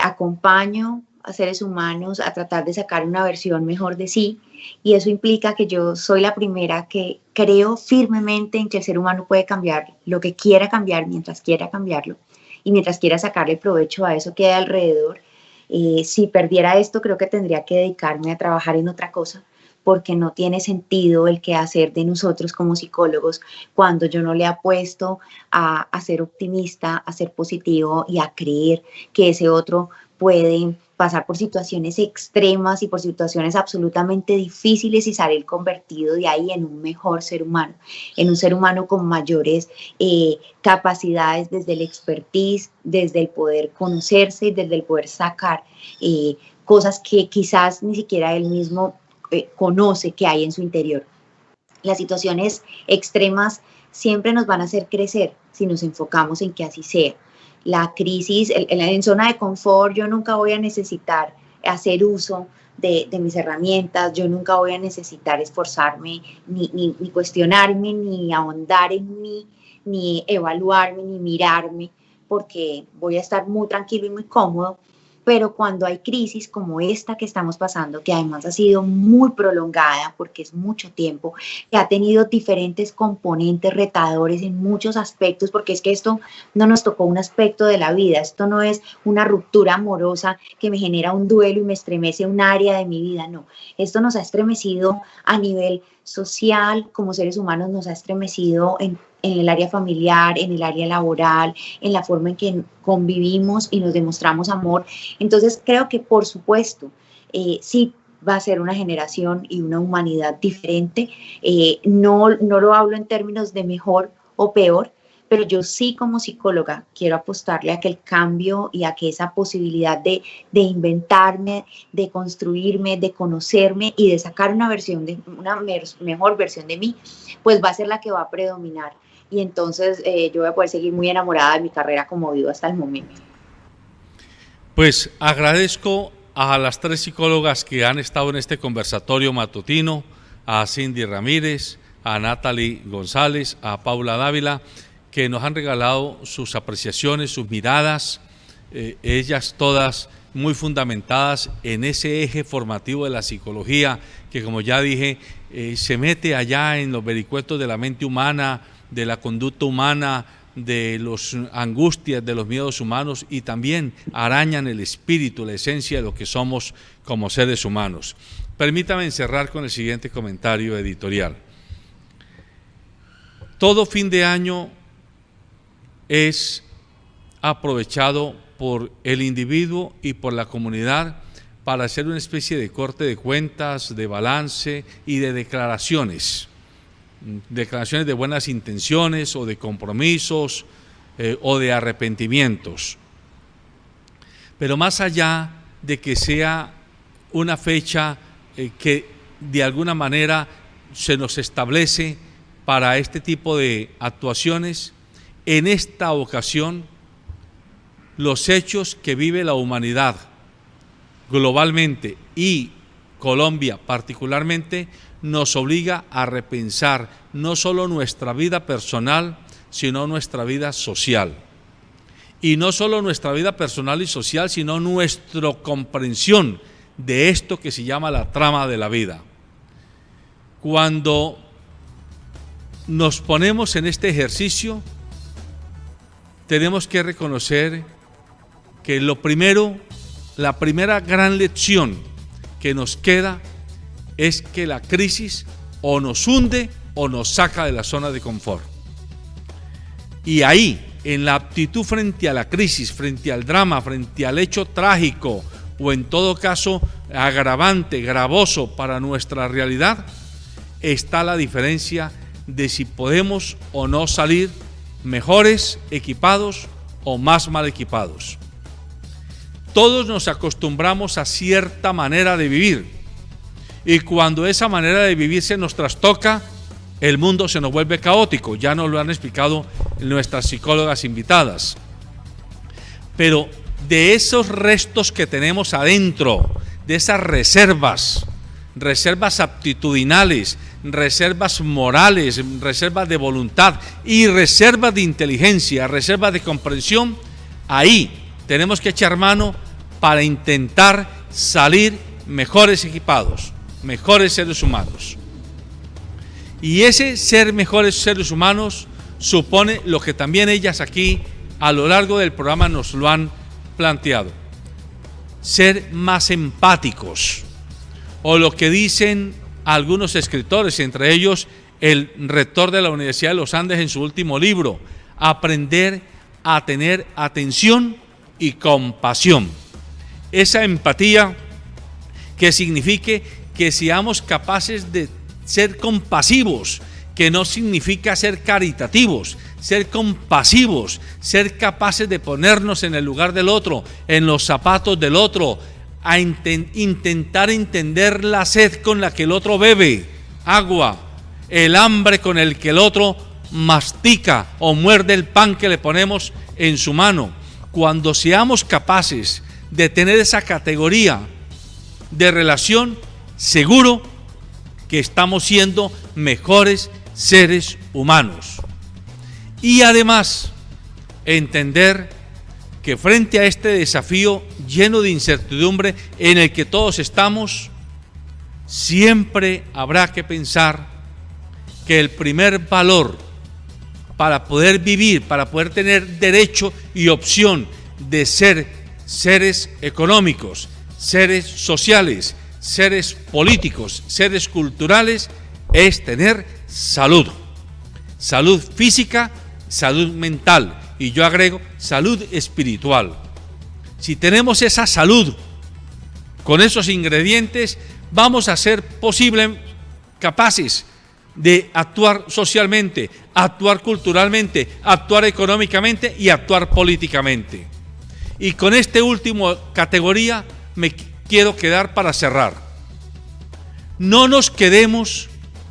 acompaño a seres humanos a tratar de sacar una versión mejor de sí, y eso implica que yo soy la primera que creo firmemente en que el ser humano puede cambiar lo que quiera cambiar mientras quiera cambiarlo y mientras quiera sacarle provecho a eso que hay alrededor. Si perdiera esto, creo que tendría que dedicarme a trabajar en otra cosa, porque no tiene sentido el quehacer de nosotros como psicólogos cuando yo no le apuesto a ser optimista, a ser positivo y a creer que ese otro puede pasar por situaciones extremas y por situaciones absolutamente difíciles y salir convertido de ahí en un mejor ser humano, en un ser humano con mayores capacidades desde el expertise, desde el poder conocerse y desde el poder sacar cosas que quizás ni siquiera él mismo conoce que hay en su interior. Las situaciones extremas siempre nos van a hacer crecer si nos enfocamos en que así sea. La crisis, en zona de confort, yo nunca voy a necesitar hacer uso de mis herramientas, yo nunca voy a necesitar esforzarme, ni cuestionarme, ni ahondar en mí, ni evaluarme, ni mirarme, porque voy a estar muy tranquilo y muy cómodo. Pero cuando hay crisis como esta que estamos pasando, que además ha sido muy prolongada porque es mucho tiempo, que ha tenido diferentes componentes retadores en muchos aspectos, porque es que esto no nos tocó un aspecto de la vida, esto no es una ruptura amorosa que me genera un duelo y me estremece un área de mi vida, no. Esto nos ha estremecido a nivel social, como seres humanos nos ha estremecido en el área familiar, en el área laboral, en la forma en que convivimos y nos demostramos amor. Entonces creo que por supuesto sí va a ser una generación y una humanidad diferente. No lo hablo en términos de mejor o peor, pero yo sí como psicóloga quiero apostarle a que el cambio y a que esa posibilidad de inventarme, de construirme, de conocerme y de sacar una mejor versión de mí, pues va a ser la que va a predominar. Y entonces yo voy a poder seguir muy enamorada de mi carrera como vivo hasta el momento. Pues agradezco a las 3 psicólogas que han estado en este conversatorio matutino, a Cindy Ramírez, a Natalie González, a Paula Dávila, que nos han regalado sus apreciaciones, sus miradas, ellas todas muy fundamentadas en ese eje formativo de la psicología, que como ya dije, se mete allá en los vericuetos de la mente humana, de la conducta humana, de las angustias, de los miedos humanos, y también arañan el espíritu, la esencia de lo que somos como seres humanos. Permítame encerrar con el siguiente comentario editorial. Todo fin de año es aprovechado por el individuo y por la comunidad para hacer una especie de corte de cuentas, de balance y de declaraciones de buenas intenciones o de compromisos o de arrepentimientos. Pero más allá de que sea una fecha que de alguna manera se nos establece para este tipo de actuaciones, en esta ocasión los hechos que vive la humanidad globalmente y Colombia particularmente nos obliga a repensar no solo nuestra vida personal, sino nuestra vida social. Y no solo nuestra vida personal y social, sino nuestra comprensión de esto que se llama la trama de la vida. Cuando nos ponemos en este ejercicio, tenemos que reconocer que la primera gran lección que nos queda es que la crisis o nos hunde o nos saca de la zona de confort. Y ahí, en la actitud frente a la crisis, frente al drama, frente al hecho trágico o en todo caso agravante, gravoso para nuestra realidad, está la diferencia de si podemos o no salir mejores equipados o más mal equipados. Todos nos acostumbramos a cierta manera de vivir, y cuando esa manera de vivir se nos trastoca, el mundo se nos vuelve caótico. Ya nos lo han explicado nuestras psicólogas invitadas. Pero de esos restos que tenemos adentro, de esas reservas aptitudinales, reservas morales, reservas de voluntad y reservas de inteligencia, reservas de comprensión, ahí tenemos que echar mano para intentar salir mejores equipados, mejores seres humanos. Y ese ser mejores seres humanos supone lo que también ellas aquí a lo largo del programa nos lo han planteado: ser más empáticos, o lo que dicen algunos escritores, entre ellos el rector de la Universidad de los Andes en su último libro, aprender a tener atención y compasión. Esa empatía que signifique que seamos capaces de ser compasivos, que no significa ser caritativos, ser compasivos, ser capaces de ponernos en el lugar del otro, en los zapatos del otro, a intentar entender la sed con la que el otro bebe agua, el hambre con el que el otro mastica o muerde el pan que le ponemos en su mano. Cuando seamos capaces de tener esa categoría de relación, seguro que estamos siendo mejores seres humanos. Y además, entender que frente a este desafío lleno de incertidumbre en el que todos estamos, siempre habrá que pensar que el primer valor para poder vivir, para poder tener derecho y opción de ser seres económicos, seres sociales, seres políticos, seres culturales, es tener salud. Salud física, salud mental, y yo agrego salud espiritual. Si tenemos esa salud con esos ingredientes, vamos a ser capaces de actuar socialmente, actuar culturalmente, actuar económicamente y actuar políticamente. Y con esta última categoría me quiero quedar para cerrar. No nos quedemos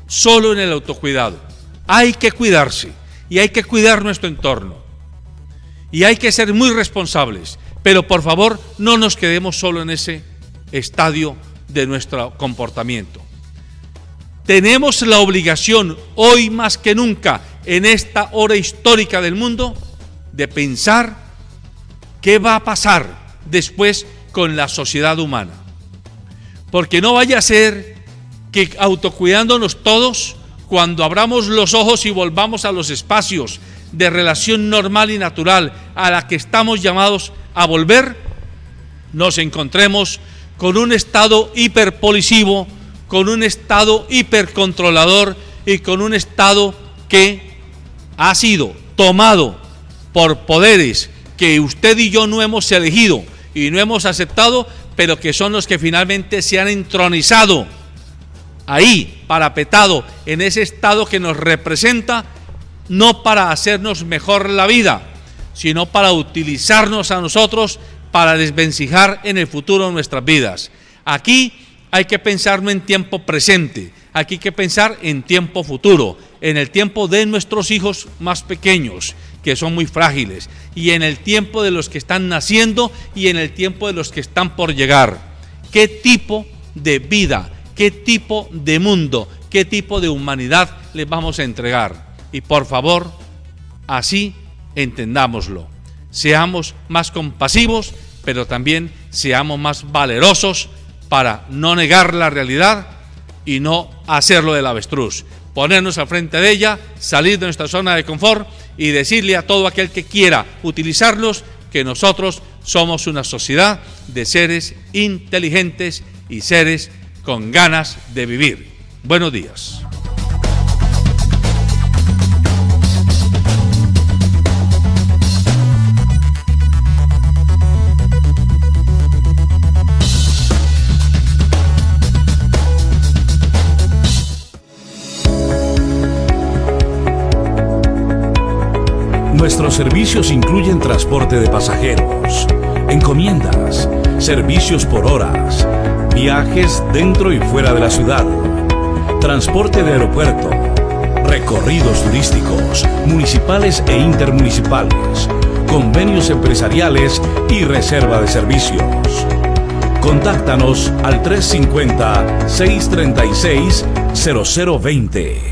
solo en el autocuidado. Hay que cuidarse y hay que cuidar nuestro entorno. Y hay que ser muy responsables, pero por favor no nos quedemos solo en ese estadio de nuestro comportamiento. Tenemos la obligación, hoy más que nunca, en esta hora histórica del mundo, de pensar qué va a pasar después con la sociedad humana. Porque no vaya a ser que autocuidándonos todos, cuando abramos los ojos y volvamos a los espacios de relación normal y natural a la que estamos llamados a volver, nos encontremos con un Estado hiperpolisivo, con un Estado hipercontrolador y con un Estado que ha sido tomado por poderes que usted y yo no hemos elegido y no hemos aceptado, pero que son los que finalmente se han entronizado ahí, parapetado en ese Estado que nos representa, no para hacernos mejor la vida, sino para utilizarnos a nosotros para desvencijar en el futuro nuestras vidas. Aquí hay que pensar no en tiempo presente, aquí hay que pensar en tiempo futuro, en el tiempo de nuestros hijos más pequeños, que son muy frágiles, y en el tiempo de los que están naciendo y en el tiempo de los que están por llegar. ¿Qué tipo de vida, qué tipo de mundo, qué tipo de humanidad les vamos a entregar? Y por favor, así entendámoslo. Seamos más compasivos, pero también seamos más valerosos para no negar la realidad y no hacerlo del avestruz. Ponernos al frente de ella, salir de nuestra zona de confort y decirle a todo aquel que quiera utilizarlos que nosotros somos una sociedad de seres inteligentes y seres con ganas de vivir. Buenos días. Nuestros servicios incluyen transporte de pasajeros, encomiendas, servicios por horas, viajes dentro y fuera de la ciudad, transporte de aeropuerto, recorridos turísticos, municipales e intermunicipales, convenios empresariales y reserva de servicios. Contáctanos al 350-636-0020.